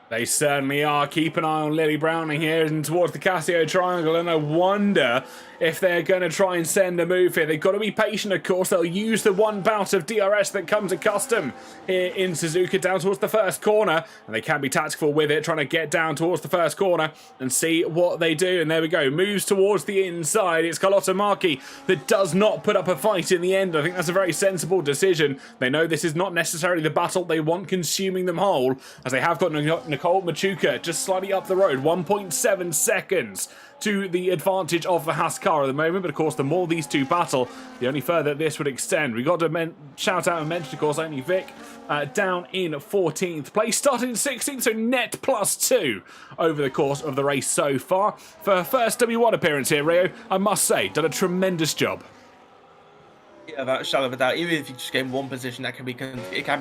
They certainly are. Keep an eye on Lily Browning here and towards the Casio Triangle, and I wonder if they're going to try and send a move here. They've got to be patient, of course. They'll use the one bout of DRS that comes a custom here in Suzuka down towards the first corner, and they can be tactical with it, trying to get down towards the first corner and see what they do. And there we go. Moves towards the inside. It's Carlotta Marchi that does not put up a fight in the end. I think that's a very sensible decision. They know this is not necessarily the battle they want consuming them whole, as they have got Nicole Machuca just slightly up the road, 1.7 seconds to the advantage of the Haas car at the moment. But of course, the more these two battle, the only further this would extend. We got to shout out and mention, of course, only Vic down in 14th place, started in 16th, so net +2 over the course of the race so far. For her first W1 appearance here, Rio, I must say, done a tremendous job. Yeah, without a shadow of a doubt. Even if you just gain 1 position, that can be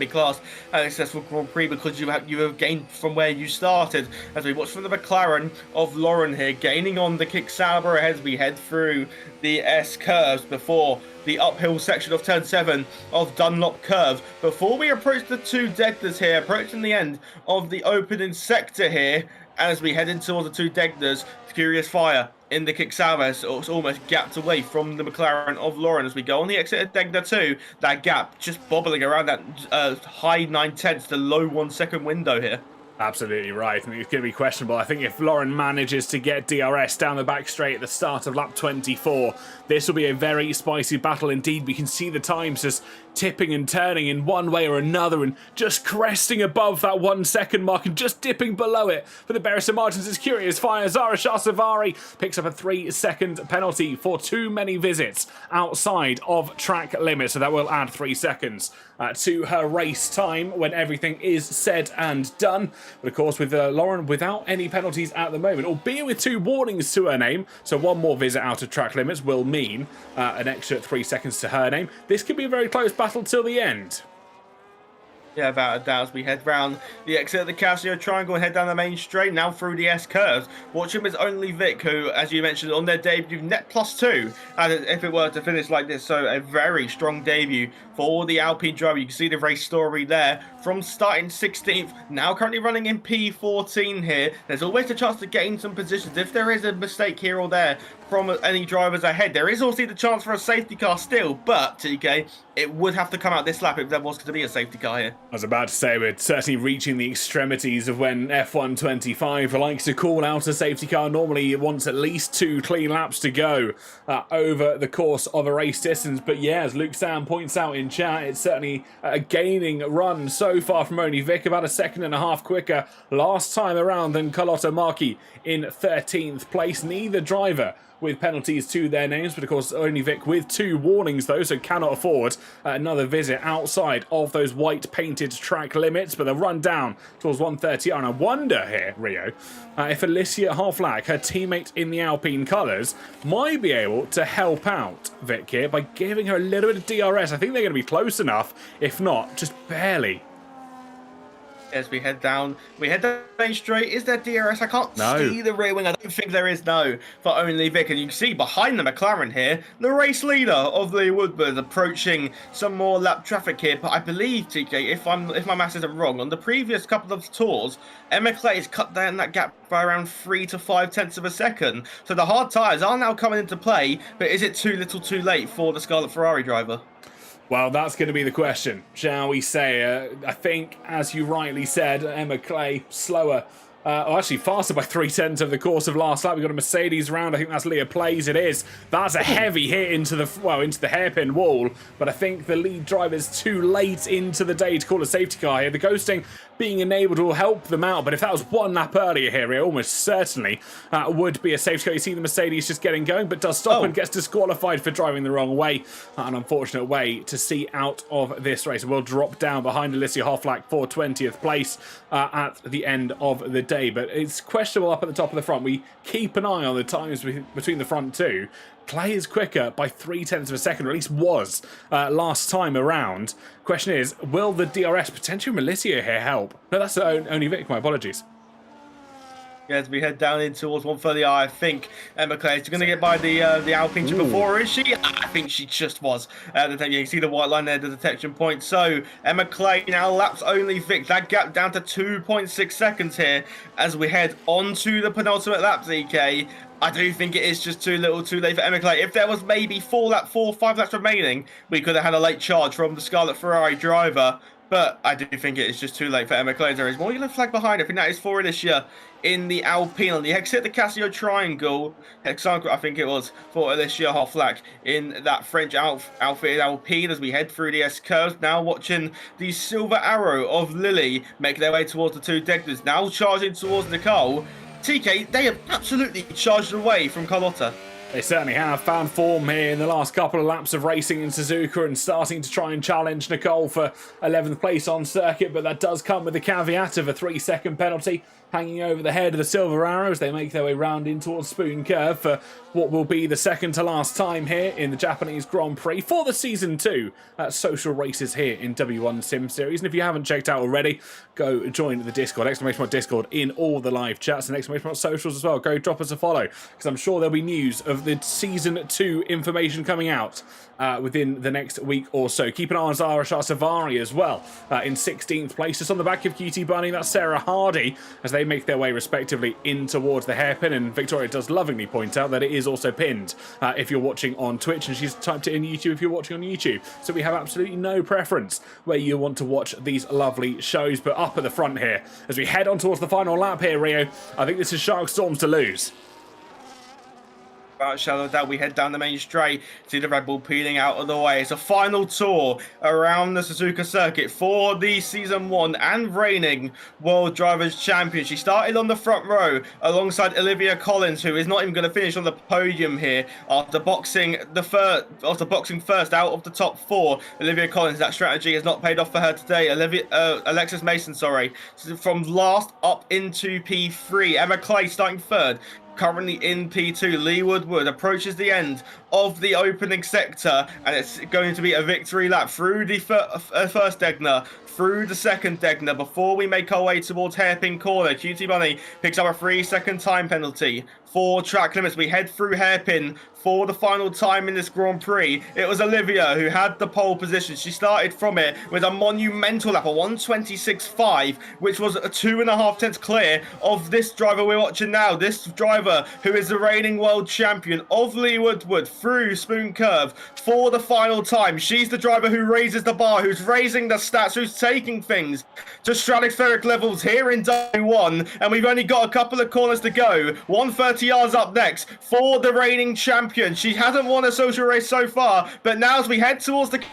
classed as a successful Grand Prix, because you have gained from where you started. As we watch from the McLaren of Lauren here, gaining on the kick Sauber ahead as we head through the S curves before the uphill section of turn 7 of Dunlop Curve. Before we approach the 2 Degners here, approaching the end of the opening sector here, as we head into the 2 Degners, Curious Fire in the kick Sauber, so it's almost gapped away from the McLaren of Lauren as we go on the exit of Degner 2. That gap just bobbling around that high 9/10 to low 1 second window here. Absolutely right. I think it's going to be questionable. I think if Lauren manages to get DRS down the back straight at the start of lap 24, this will be a very spicy battle indeed. We can see the times just tipping and turning in one way or another and just cresting above that 1 second mark and just dipping below it. For the Barrister margins, it's Curious Fire. Zara Shahsavari picks up a 3-second penalty for too many visits outside of track limits, so that will add 3 seconds to her race time when everything is said and done. But of course, with Lauren without any penalties at the moment, albeit with 2 warnings to her name, so 1 more visit out of track limits will mean an extra 3 seconds to her name. This could be a very close battle till the end. Yeah, without a doubt, as we head round the exit of the Casio Triangle and head down the main straight, now through the S curves. Watch him is only Vic, who, as you mentioned, on their debut, net +2, and if it were to finish like this, so a very strong debut for the Alpine driver. You can see the race story there, from starting 16th, now currently running in P14 here. There's always a chance to gain some positions if there is a mistake here or there from any drivers ahead. There is also the chance for a safety car still, but TK, it would have to come out this lap if there was going to be a safety car here. I was about to say we're certainly reaching the extremities of when F1 25 likes to call out a safety car. Normally it wants at least 2 clean laps to go over the course of a race distance. But yeah, as Luke Sam points out in chat, it's certainly a gaining run so far from Only Vic, about a second and a half quicker last time around than Carlotta Marchi in 13th place. Neither driver with penalties to their names, but of course Only Vic with 2 warnings though, so cannot afford another visit outside of those white painted track limits. But they'll run down towards 130. And I wonder here, Rio, if Alicia Hoflack, her teammate in the Alpine colours, might be able to help out Vic here by giving her a little bit of DRS. I think they're going to be close enough, if not just barely. As we head down the main straight. Is there DRS? I can't see the rear wing. I don't think there is, no, for Only Vic. And you can see behind the McLaren here, the race leader of the Woodward approaching some more lap traffic here. But I believe, TK, if my maths isn't wrong, on the previous couple of tours, Emma Clay has cut down that gap by around 3 to 5 tenths of a second. So the hard tyres are now coming into play, but is it too little too late for the Scarlet Ferrari driver? Well, that's going to be the question, shall we say. I think, as you rightly said, Emma Clay slower. Actually, faster by 0.3 of the course of last lap. We've got a Mercedes round. I think that's Leah Plays. It is. That's a heavy hit into the hairpin wall. But I think the lead driver's too late into the day to call a safety car here. The ghosting being enabled will help them out. But if that was 1 lap earlier here, it almost certainly would be a safety car. You see the Mercedes just getting going, but does stop and gets disqualified for driving the wrong way. An unfortunate way to see out of this race. We'll drop down behind Alicia Hoflack for 20th place at the end of the day. But it's questionable up at the top of the front. We keep an eye on the times between the front two. Clay is quicker by 0.3 of a second, or at least was last time around. Question is, will the DRS potentially Milicia here help? No, that's Only Vic, my apologies. Yeah, as we head down in towards 130, I think Emma Clay is going to get by the Alpine before, is she? I think she just was. You can see the white line there, the detection point. So Emma Clay now laps Only Vic. That gap down to 2.6 seconds here as we head onto the penultimate lap, ZK. I do think it is just too little too late for Emma Clay. If there was maybe 5 laps remaining, we could have had a late charge from the Scarlet Ferrari driver. But I do think it is just too late for Emma Clay. There is more yellow flag behind. I think that is for Alicia in the Alpine. On the exit the Casio triangle, hexagon, I think it was, for Alicia Hoflack in that French outfitted Alpine as we head through the S-curves. Now watching the Silver Arrow of Lily make their way towards the 2 Degners. Now charging towards Nicole. TK, they have absolutely charged away from Carlotta. They certainly have found form here in the last couple of laps of racing in Suzuka and starting to try and challenge Nicole for 11th place on circuit, but that does come with the caveat of a 3-second penalty hanging over the head of the Silver Arrow as they make their way round in towards Spoon Curve for what will be the second to last time here in the Japanese Grand Prix for the Season 2 social races here in W1 Sim Series. And if you haven't checked out already, go join the Discord, !Discord in all the live chats and !Socials as well. Go drop us a follow because I'm sure there'll be news of the Season 2 information coming out within the next week or so. Keep an eye on Zara Shah Savari as well in 16th place. Just on the back of Cutie Bunny, that's Sarah Hardy as they make their way respectively in towards the hairpin. And Victoria does lovingly point out that it is also pinned if you're watching on Twitch, and she's typed it in YouTube if you're watching on YouTube. So we have absolutely no preference where you want to watch these lovely shows. But up at the front here, as we head on towards the final lap here, Rio, I think this is Shark Storms to lose. Without a shadow of doubt, we head down the main straight, see the Red Bull peeling out of the way. It's a final tour around the Suzuka circuit for the Season 1 and reigning World Drivers' Champion. She started on the front row alongside Olivia Collins, who is not even going to finish on the podium here after boxing first out of the top 4. Olivia Collins, that strategy has not paid off for her today. Alexis Mason, from last up into P3. Emma Clay starting 3rd. Currently in P2, Lee Woodward approaches the end of the opening sector, and it's going to be a victory lap through the first Degner, through the second Degner, before we make our way towards Hairpin Corner. Cutie Bunny picks up a 3-second time penalty for track limits. We head through hairpin for the final time in this Grand Prix. It was Olivia who had the pole position. She started from it with a monumental lap, a 1:26.5, which was a 2.5 tenths clear of this driver we're watching now. This driver who is the reigning world champion of Lee Woodward through Spoon Curve for the final time. She's the driver who raises the bar, who's raising the stats, who's taking things to stratospheric levels here in W1, and we've only got a couple of corners to go. 130 yards up next for the reigning champion. She hasn't won a social race so far, but now as we head towards the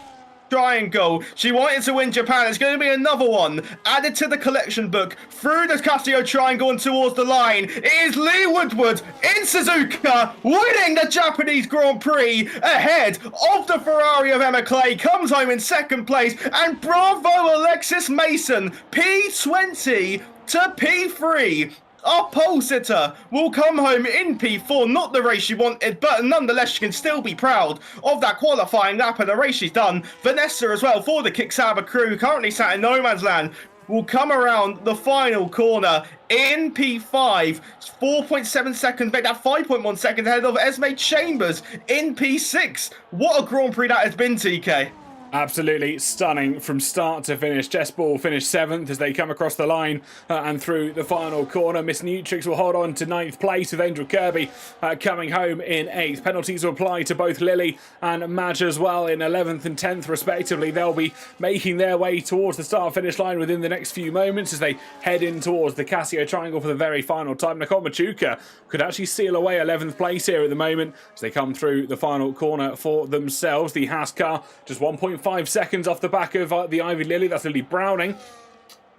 triangle, she wanted to win Japan. It's going to be another one added to the collection book through the Casio triangle and towards the line. It is Lee Woodward in Suzuka winning the Japanese Grand Prix ahead of the Ferrari of Emma Clay. Comes home in second place, and bravo Alexis Mason, P20 to P3. Our pole sitter will come home in P4, not the race she wanted, but nonetheless she can still be proud of that qualifying lap and the race she's done. Vanessa as well for the Cjbeards crew, currently sat in no man's land, will come around the final corner in P5, 4.7 seconds, make that 5.1 seconds ahead of Esme Chambers in P6. What a Grand Prix that has been, TK. Absolutely stunning from start to finish. Jess Ball finished 7th as they come across the line and through the final corner. Miss Nutrix will hold on to 9th place with Angel Kirby coming home in 8th. Penalties will apply to both Lily and Madge as well in 11th and 10th respectively. They'll be making their way towards the start-finish line within the next few moments as they head in towards the Casio Triangle for the very final time. Nicole Machuca could actually seal away 11th place here at the moment as they come through the final corner for themselves. The Haas car just 1.5 seconds off the back of the Ivy Lily. That's Lily Browning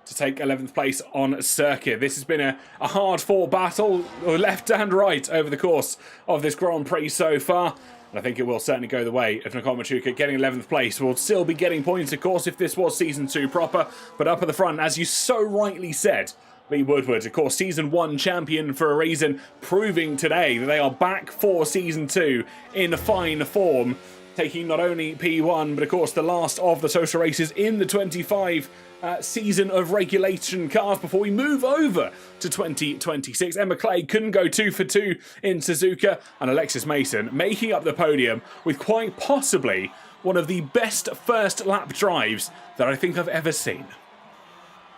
to take 11th place on circuit. This has been a hard-fought battle, left and right, over the course of this Grand Prix so far. And I think it will certainly go the way of Nicole Machuca getting 11th place. We'll still be getting points, of course, if this was Season 2 proper. But up at the front, as you so rightly said, Lee Woodward, of course, Season 1 champion for a reason, proving today that they are back for Season 2 in fine form, taking not only P1, but of course the last of the social races in the 25 season of regulation cars before we move over to 2026. Emma Clay couldn't go 2 for 2 in Suzuka, and Alexis Mason making up the podium with quite possibly one of the best first lap drives that I think I've ever seen.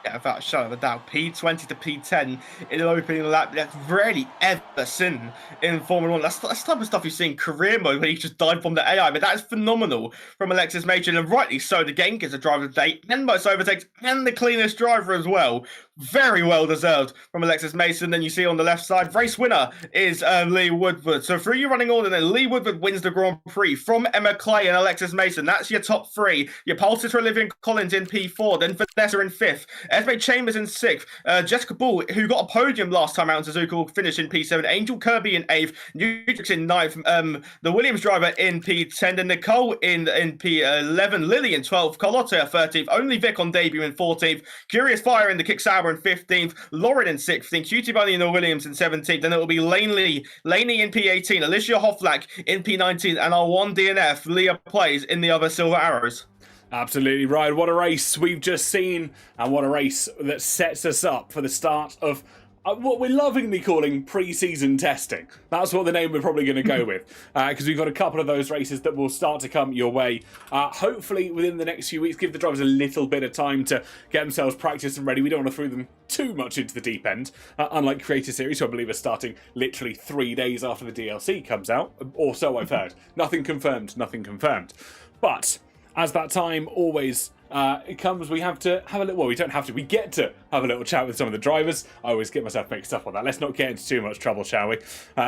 Yeah, without a shadow of a doubt, P20 to P10 in an opening lap, that's rarely ever seen in Formula 1. That's the type of stuff you see in career mode when you just dive from the AI, but that is phenomenal from Alexis Mason, and rightly so. The game gets a driver of the day and most overtakes and the cleanest driver as well. Very well deserved from Alexis Mason. Then you see on the left side, race winner is Lee Woodward. So through your running order, then Lee Woodward wins the Grand Prix from Emma Clay and Alexis Mason. That's your top 3. Your pole sitter Olivia Collins in P4, then Vanessa in 5th. Esme Chambers in 6th. Jessica Ball, who got a podium last time out in Suzuka, will finish in P7. Angel Kirby in 8th. Nutrix in 9th. The Williams driver in P10. Then Nicole in P11. Lily in 12th. Carlotta 13th. Only Vic on debut in 14th. Curious Fire in the Cjbeards in 15th. Lauren in 16th. Cutie Bunny in the Williams in 17th. Then it will be Laney in P18. Alicia Hofflack in P19. And our one DNF, Leah Plays, in the other Silver Arrows. Absolutely right. What a race we've just seen, and what a race that sets us up for the start of what we're lovingly calling pre-season testing. That's what the name we're probably going to go with, because we've got a couple of those races that will start to come your way. Hopefully within the next few weeks, give the drivers a little bit of time to get themselves practiced and ready. We don't want to throw them too much into the deep end, unlike Creator Series, who I believe are starting literally 3 days after the DLC comes out, or so I've heard. Nothing confirmed, nothing confirmed. But as that time always it comes, we have to have a little, well, we don't have to, we get to have a little chat with some of the drivers. I always get myself mixed up on that. Let's not get into too much trouble, shall we,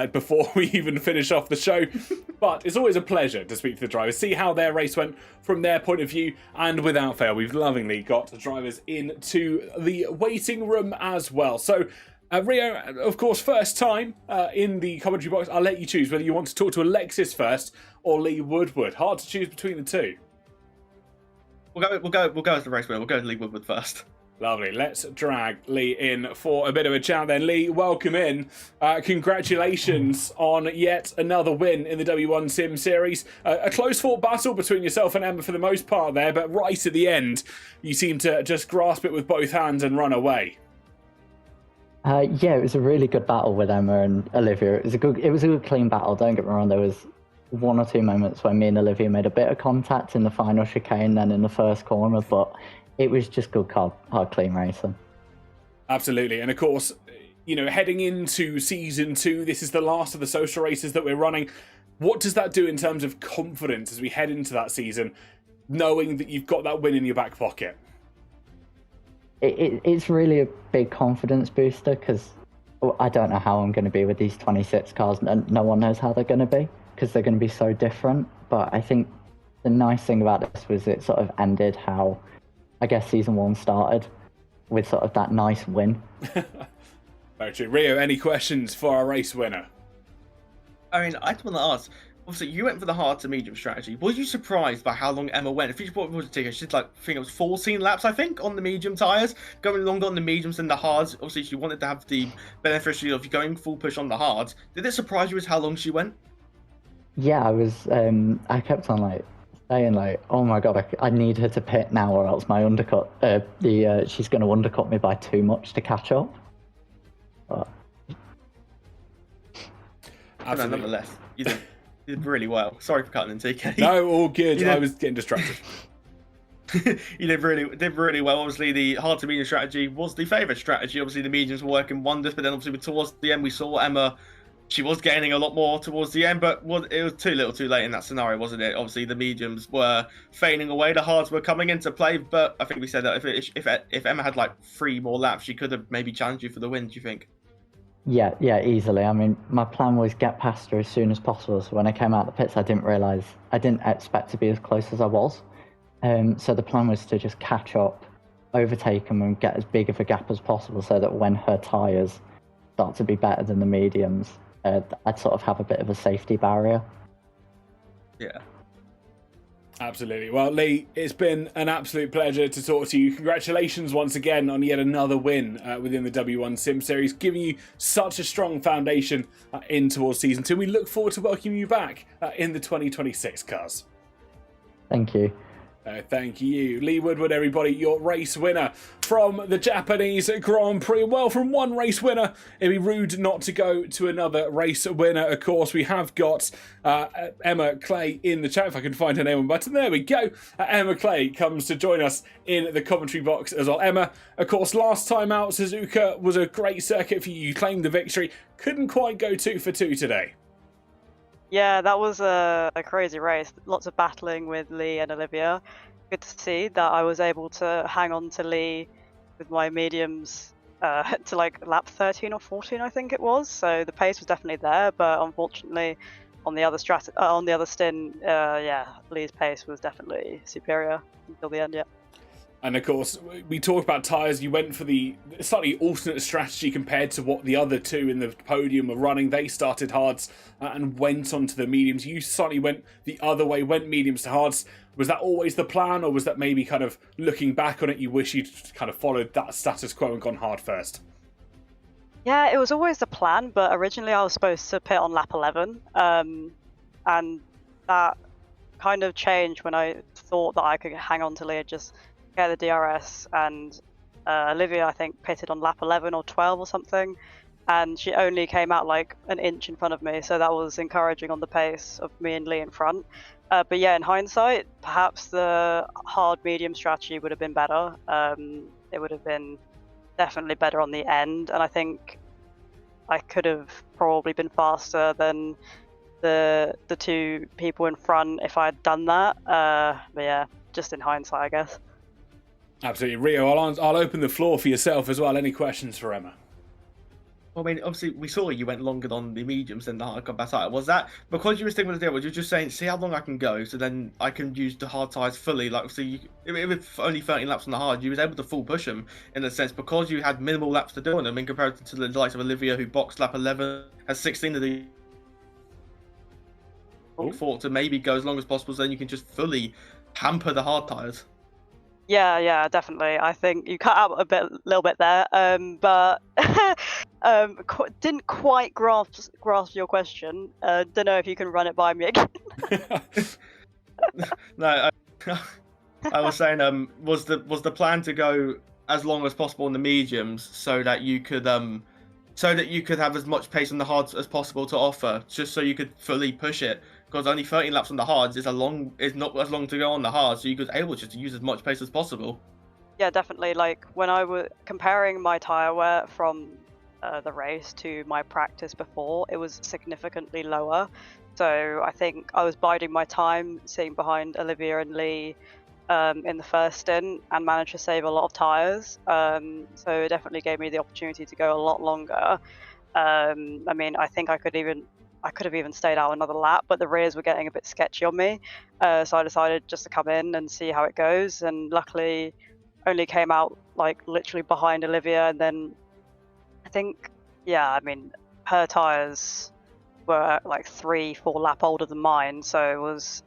before we even finish off the show. But it's always a pleasure to speak to the drivers, see how their race went from their point of view, and without fail, we've lovingly got the drivers into the waiting room as well. So, Rio, of course, first time in the commentary box. I'll let you choose whether you want to talk to Alexis first or Lee Woodward. Hard to choose between the two. We'll go as the race winner. We'll go to Lee Woodward first. Lovely. Let's drag Lee in for a bit of a chat then. Lee, welcome in. Congratulations on yet another win in the W1 Sim Series. A close-fought battle between yourself and Emma for the most part there, but right at the end, you seem to just grasp it with both hands and run away. Yeah, it was a really good battle with Emma and Olivia. It was a good clean battle. Don't get me wrong. There was one or two moments where me and Olivia made a bit of contact in the final chicane, then in the first corner, but it was just good, hard clean racing. Absolutely, and of course, you know, heading into season 2, this is the last of the social races that we're running. What does that do in terms of confidence as we head into that season, knowing that you've got that win in your back pocket? It's really a big confidence booster because I don't know how I'm going to be with these 26 cars, and no one knows how they're going to be because they're going to be so different. But I think the nice thing about this was it sort of ended how I guess season 1 started, with sort of that nice win. Very true. Rio, any questions for our race winner? I mean, I just want to ask. Obviously, you went for the hard to medium strategy. Were you surprised by how long Emma went? If you bought a ticket, she did I think it was 14 laps, I think, on the medium tyres, going longer on the mediums than the hards. Obviously, she wanted to have the beneficiary of going full push on the hards. Did it surprise you as how long she went? Yeah, I kept on saying oh my god, I need her to pit now, or else my undercut, she's going to undercut me by too much to catch up. But... Absolutely. No, nonetheless, you did really well. Sorry for cutting in, TK. No, all good. I was getting distracted. You did really well. Obviously, the hard to medium strategy was the favourite strategy. Obviously, the mediums were working wonders, but then obviously towards the end, we saw Emma. She was gaining a lot more towards the end, but it was too little too late in that scenario, wasn't it? Obviously, the mediums were fading away. The hards were coming into play, but I think we said that if Emma had 3 more laps, she could have maybe challenged you for the win, do you think? Yeah, easily. I mean, my plan was get past her as soon as possible. So when I came out the pits, I didn't expect to be as close as I was. So the plan was to just catch up, overtake them, and get as big of a gap as possible, so that when her tyres start to be better than the mediums, I'd sort of have a bit of a safety barrier. Yeah. Absolutely. Well, Lee, it's been an absolute pleasure to talk to you. Congratulations once again on yet another win within the W1 Sim Series, giving you such a strong foundation in towards Season 2. We look forward to welcoming you back in the 2026 cars. Thank you. Thank you. Lee Woodward, everybody, your race winner from the Japanese Grand Prix. Well, from one race winner, it'd be rude not to go to another race winner. Of course, we have got Emma Clay in the chat. If I can find her name on the button. There we go. Emma Clay comes to join us in the commentary box as well. Emma, of course, last time out, Suzuka was a great circuit for you. You claimed the victory. Couldn't quite go 2 for 2 today. Yeah, that was a crazy race. Lots of battling with Lee and Olivia. Good to see that I was able to hang on to Lee with my mediums to lap 13 or 14, I think it was. So the pace was definitely there, but unfortunately, on the other stint, Lee's pace was definitely superior until the end. Yeah. And of course, we talked about tyres. You went for the slightly alternate strategy compared to what the other two in the podium were running. They started hards and went onto the mediums. You slightly went the other way, went mediums to hards. Was that always the plan, or was that maybe kind of looking back on it, you wish you'd kind of followed that status quo and gone hard first? Yeah, it was always the plan, but originally I was supposed to pit on lap 11, and that kind of changed when I thought that I could hang on to Leah, just get the DRS, and Olivia, I think, pitted on lap 11 or 12 or something, and she only came out like an inch in front of me, so that was encouraging on the pace of me and Lee in front. But yeah, in hindsight, perhaps the hard medium strategy would have been better. It would have been definitely better on the end, and I think I could have probably been faster than the two people in front if I'd done that. But yeah, just in hindsight, I guess. Absolutely. Rio, I'll open the floor for yourself as well. Any questions for Emma? Well, I mean, obviously, we saw you went longer on the mediums than the hard combat tyre. Was that because you were sticking with the deal? Was you just saying, see how long I can go, so then I can use the hard tyres fully? Like, so with only 13 laps on the hard, you was able to full push them in a sense because you had minimal laps to do on them in comparison to the likes of Olivia, who boxed lap 11, has 16 of the. Thought to maybe go as long as possible, so then you can just fully hamper the hard tyres. Yeah, definitely. I think you cut out a little bit there, but didn't quite grasp your question. Don't know if you can run it by me again. No, I was saying, was the plan to go as long as possible on the mediums, so that you could have as much pace on the hards as possible to offer, just so you could fully push it. Because only 13 laps on the hards is not as long to go on the hards, so you could able just to use as much pace as possible. Yeah, definitely. Like when I was comparing my tyre wear from the race to my practice before, it was significantly lower. So I think I was biding my time, sitting behind Olivia and Lee in the first stint, and managed to save a lot of tyres. So it definitely gave me the opportunity to go a lot longer. I mean, I think I could have even stayed out another lap, but the rears were getting a bit sketchy on me. So I decided just to come in and see how it goes, and luckily only came out like literally behind Olivia, and then I think, yeah, I mean, her tyres were like 3-4 lap older than mine, so it was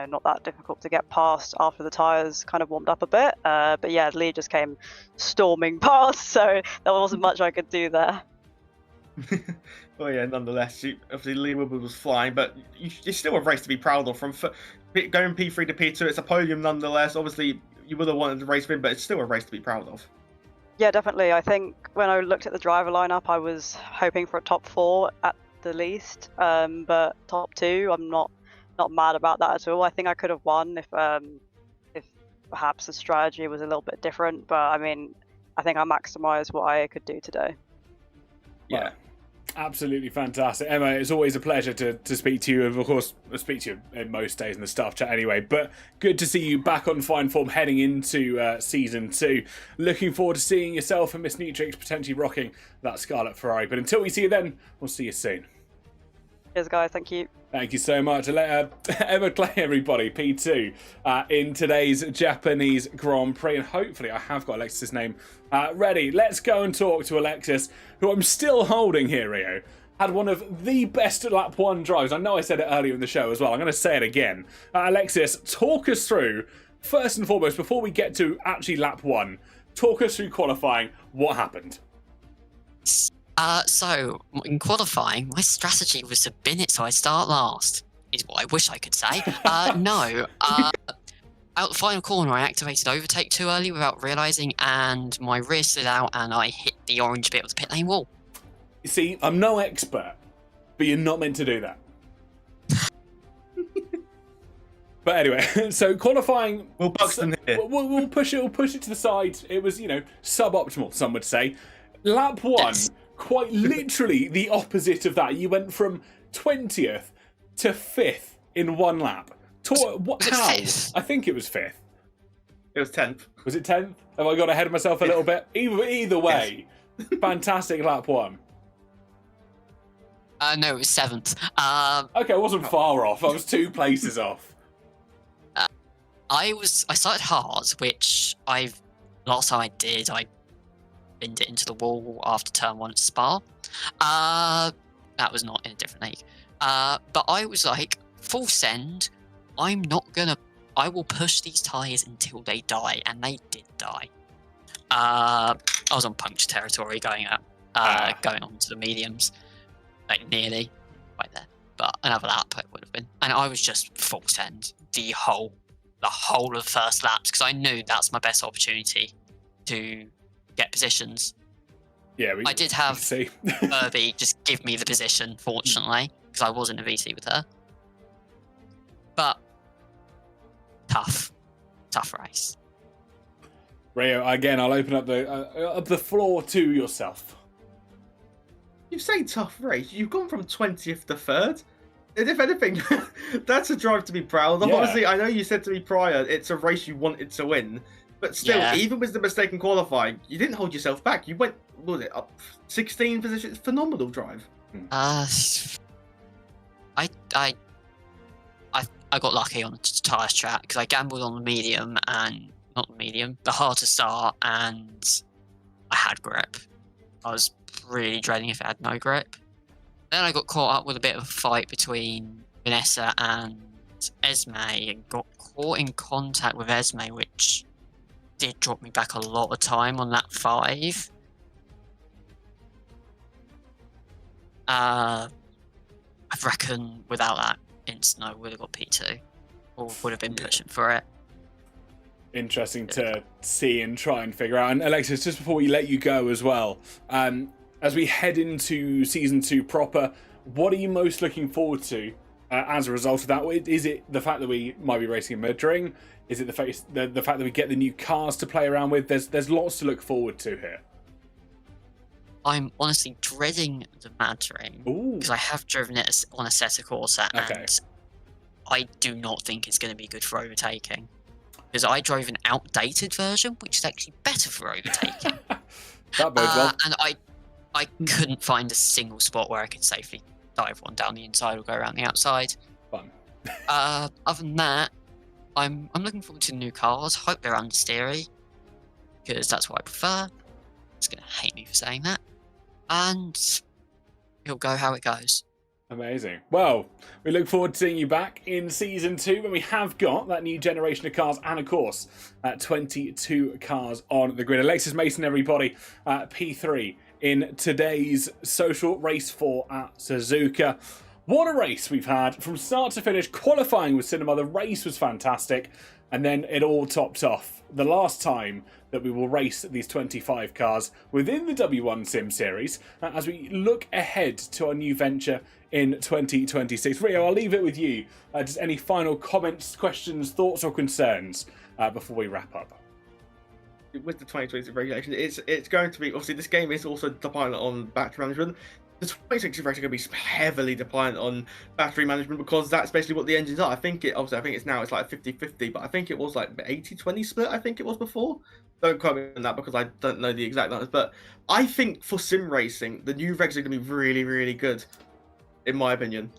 not that difficult to get past after the tyres kind of warmed up a bit. But yeah, Lee just came storming past, so there wasn't much I could do there. Well, yeah, nonetheless, obviously Lee Wilbur was flying, but it's still a race to be proud of. From going P3 to P2, it's a podium nonetheless. Obviously, you would have wanted the race win, but it's still a race to be proud of. Yeah, definitely. I think when I looked at the driver lineup, I was hoping for a top 4 at the least, but top 2, I'm not mad about that at all. I think I could have won if perhaps the strategy was a little bit different, but I mean, I think I maximised what I could do today. Yeah. Absolutely fantastic. Emma, it's always a pleasure to speak to you, and of course I speak to you in most days in the staff chat anyway, but good to see you back on fine form heading into season 2. Looking forward to seeing yourself and Miss Neatrix potentially rocking that Scarlet Ferrari, but until we see you then, we'll see you soon. Cheers guys, thank you. Thank you so much. Emma Clay, everybody, P2 in today's Japanese Grand Prix. And hopefully I have got Alexis's name ready. Let's go and talk to Alexis, who I'm still holding here, Rio. Had one of the best lap 1 drives. I know I said it earlier in the show as well. I'm going to say it again. Alexis, talk us through, first and foremost, before we get to actually lap 1, talk us through qualifying. What happened? So, in qualifying, my strategy was to bin it so I start last, is what I wish I could say. No. Out the final corner, I activated overtake too early without realising, and my rear slid out, and I hit the orange bit of the pit lane wall. You see, I'm no expert, but you're not meant to do that. But anyway, so qualifying, We'll Buxton here. We'll push it to the side. It was, suboptimal, some would say. Lap 1, Yes. quite literally the opposite of that. You went from 20th to 5th in one lap. How? Fifth? I think it was 5th. It was 10th. Was it 10th? Have I got ahead of myself a little bit? Either way, fantastic lap 1. No, it was 7th. Okay, I wasn't far off. I was 2 places off. I started hard, which last time I did, I binned it into the wall after turn 1 at Spa. That was not in a different league. But I was like, full send, I will push these tyres until they die, and they did die. I was on puncture territory going on to the mediums, like nearly right there. But another lap it would have been, and I was just full send the whole of the first laps because I knew that's my best opportunity to get positions. Yeah, I did have see. Irby just give me the position, fortunately, because I was in a VC with her. But tough race. Rio, again, I'll open up the floor to yourself. You say tough race. You've gone from 20th to 3rd. And if anything, that's a drive to be proud of. Yeah. Honestly, I know you said to me prior, it's a race you wanted to win. But still, Yeah. even with the mistake in qualifying, you didn't hold yourself back. You went, what was it, up 16 positions? Phenomenal drive. I got lucky on the tyre track because I gambled on the medium and the hard to start, and I had grip. I was really dreading if it had no grip. Then I got caught up with a bit of a fight between Vanessa and Esme and got caught in contact with Esme, which did drop me back a lot of time on lap 5. I reckon without that instant I would have got P2 or would have been pushing for it. interesting to see and try and figure out. And Alexis, just before we let you go as well, as we head into Season 2 proper, what are you most looking forward to as a result of that? Is it the fact that we might be racing in Madrid? Is it the fact that we get the new cars to play around with? There's lots to look forward to here. I'm honestly dreading the Madrid because I have driven it on a set of Corsa, and I do not think it's going to be good for overtaking. Because I drove an outdated version, which is actually better for overtaking. That bodes well. And I couldn't find a single spot where I could safely dive one down the inside or go around the outside. Fun. Other than that, I'm looking forward to new cars. Hope they're understeery, because that's what I prefer. It's going to hate me for saying that. And it'll go how it goes. Amazing. Well, we look forward to seeing you back in Season 2 when we have got that new generation of cars and, of course, 22 cars on the grid. Alexis Mason, everybody, P3 in today's social race 4 at Suzuka. What a race we've had from start to finish. Qualifying with Cinema, the race was fantastic, and then it all topped off. The last time that we will race these 25 cars within the W1 Sim Series as we look ahead to our new venture in 2026. Rio, I'll leave it with you. Just any final comments, questions, thoughts or concerns before we wrap up? With the 2026 regulation, it's going to be, obviously this game is also dependent on battery management. The 2026 is going to be heavily dependent on battery management because that's basically what the engines are. I think it's now it's like 50-50, but I think it was like 80-20 split, I think it was before. Don't quote me on that because I don't know the exact numbers, but I think for sim racing, the new regs are going to be really, really good, in my opinion.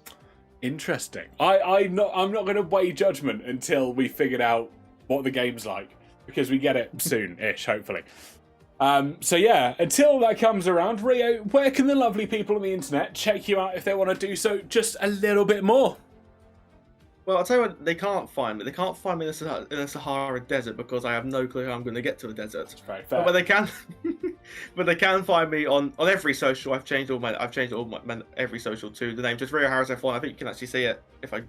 Interesting. I'm not going to weigh judgment until we figured out what the game's like, because we get it soon-ish, hopefully. So yeah, until that comes around, Rio, where can the lovely people on the internet check you out if they want to do so just a little bit more? Well, I'll tell you what, they can't find me. They can't find me in the Sahara Desert because I have no clue how I'm going to get to the desert. That's very fair. But they can, but they can find me on every social. I've changed all my every social to the name just Rio Harris F1. I think you can actually see it if I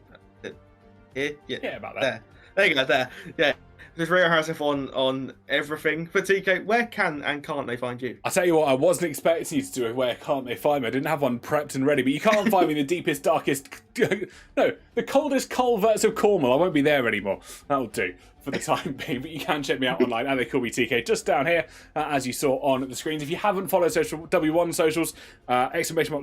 here. Yeah, about that. There you go. There. Yeah. There's Rio Harris F1 on everything. For TK, where can and can't they find you? I'll tell you what, I wasn't expecting you to do a where can't they find me. I didn't have one prepped and ready, but you can't find me in the deepest, darkest... No, the coldest culverts of Cornwall. I won't be there anymore. That'll do for the time being, but you can check me out online, and they call me TK, just down here, as you saw on the screens. If you haven't followed social W1 socials, !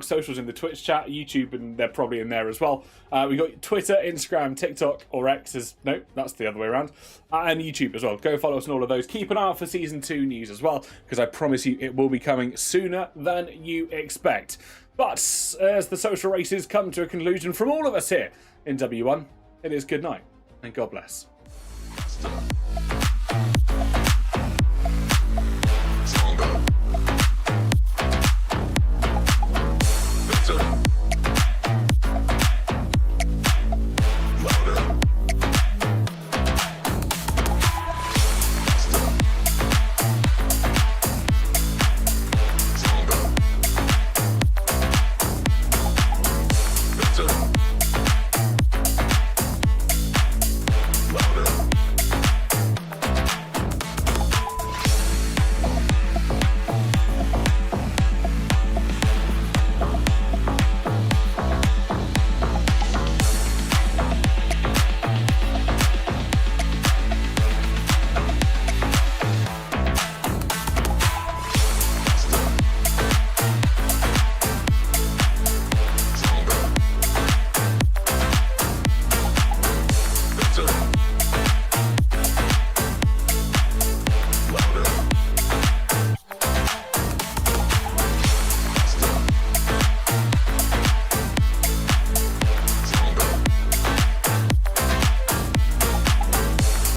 Socials in the Twitch chat, YouTube, and they're probably in there as well. We've got Twitter, Instagram, TikTok, or X is... No, that's the other way around. And YouTube as well. Go follow us on all of those. Keep an eye out for Season 2 news as well, because I promise you it will be coming sooner than you expect. But as the social races come to a conclusion from all of us here in W1, it is good night, and God bless.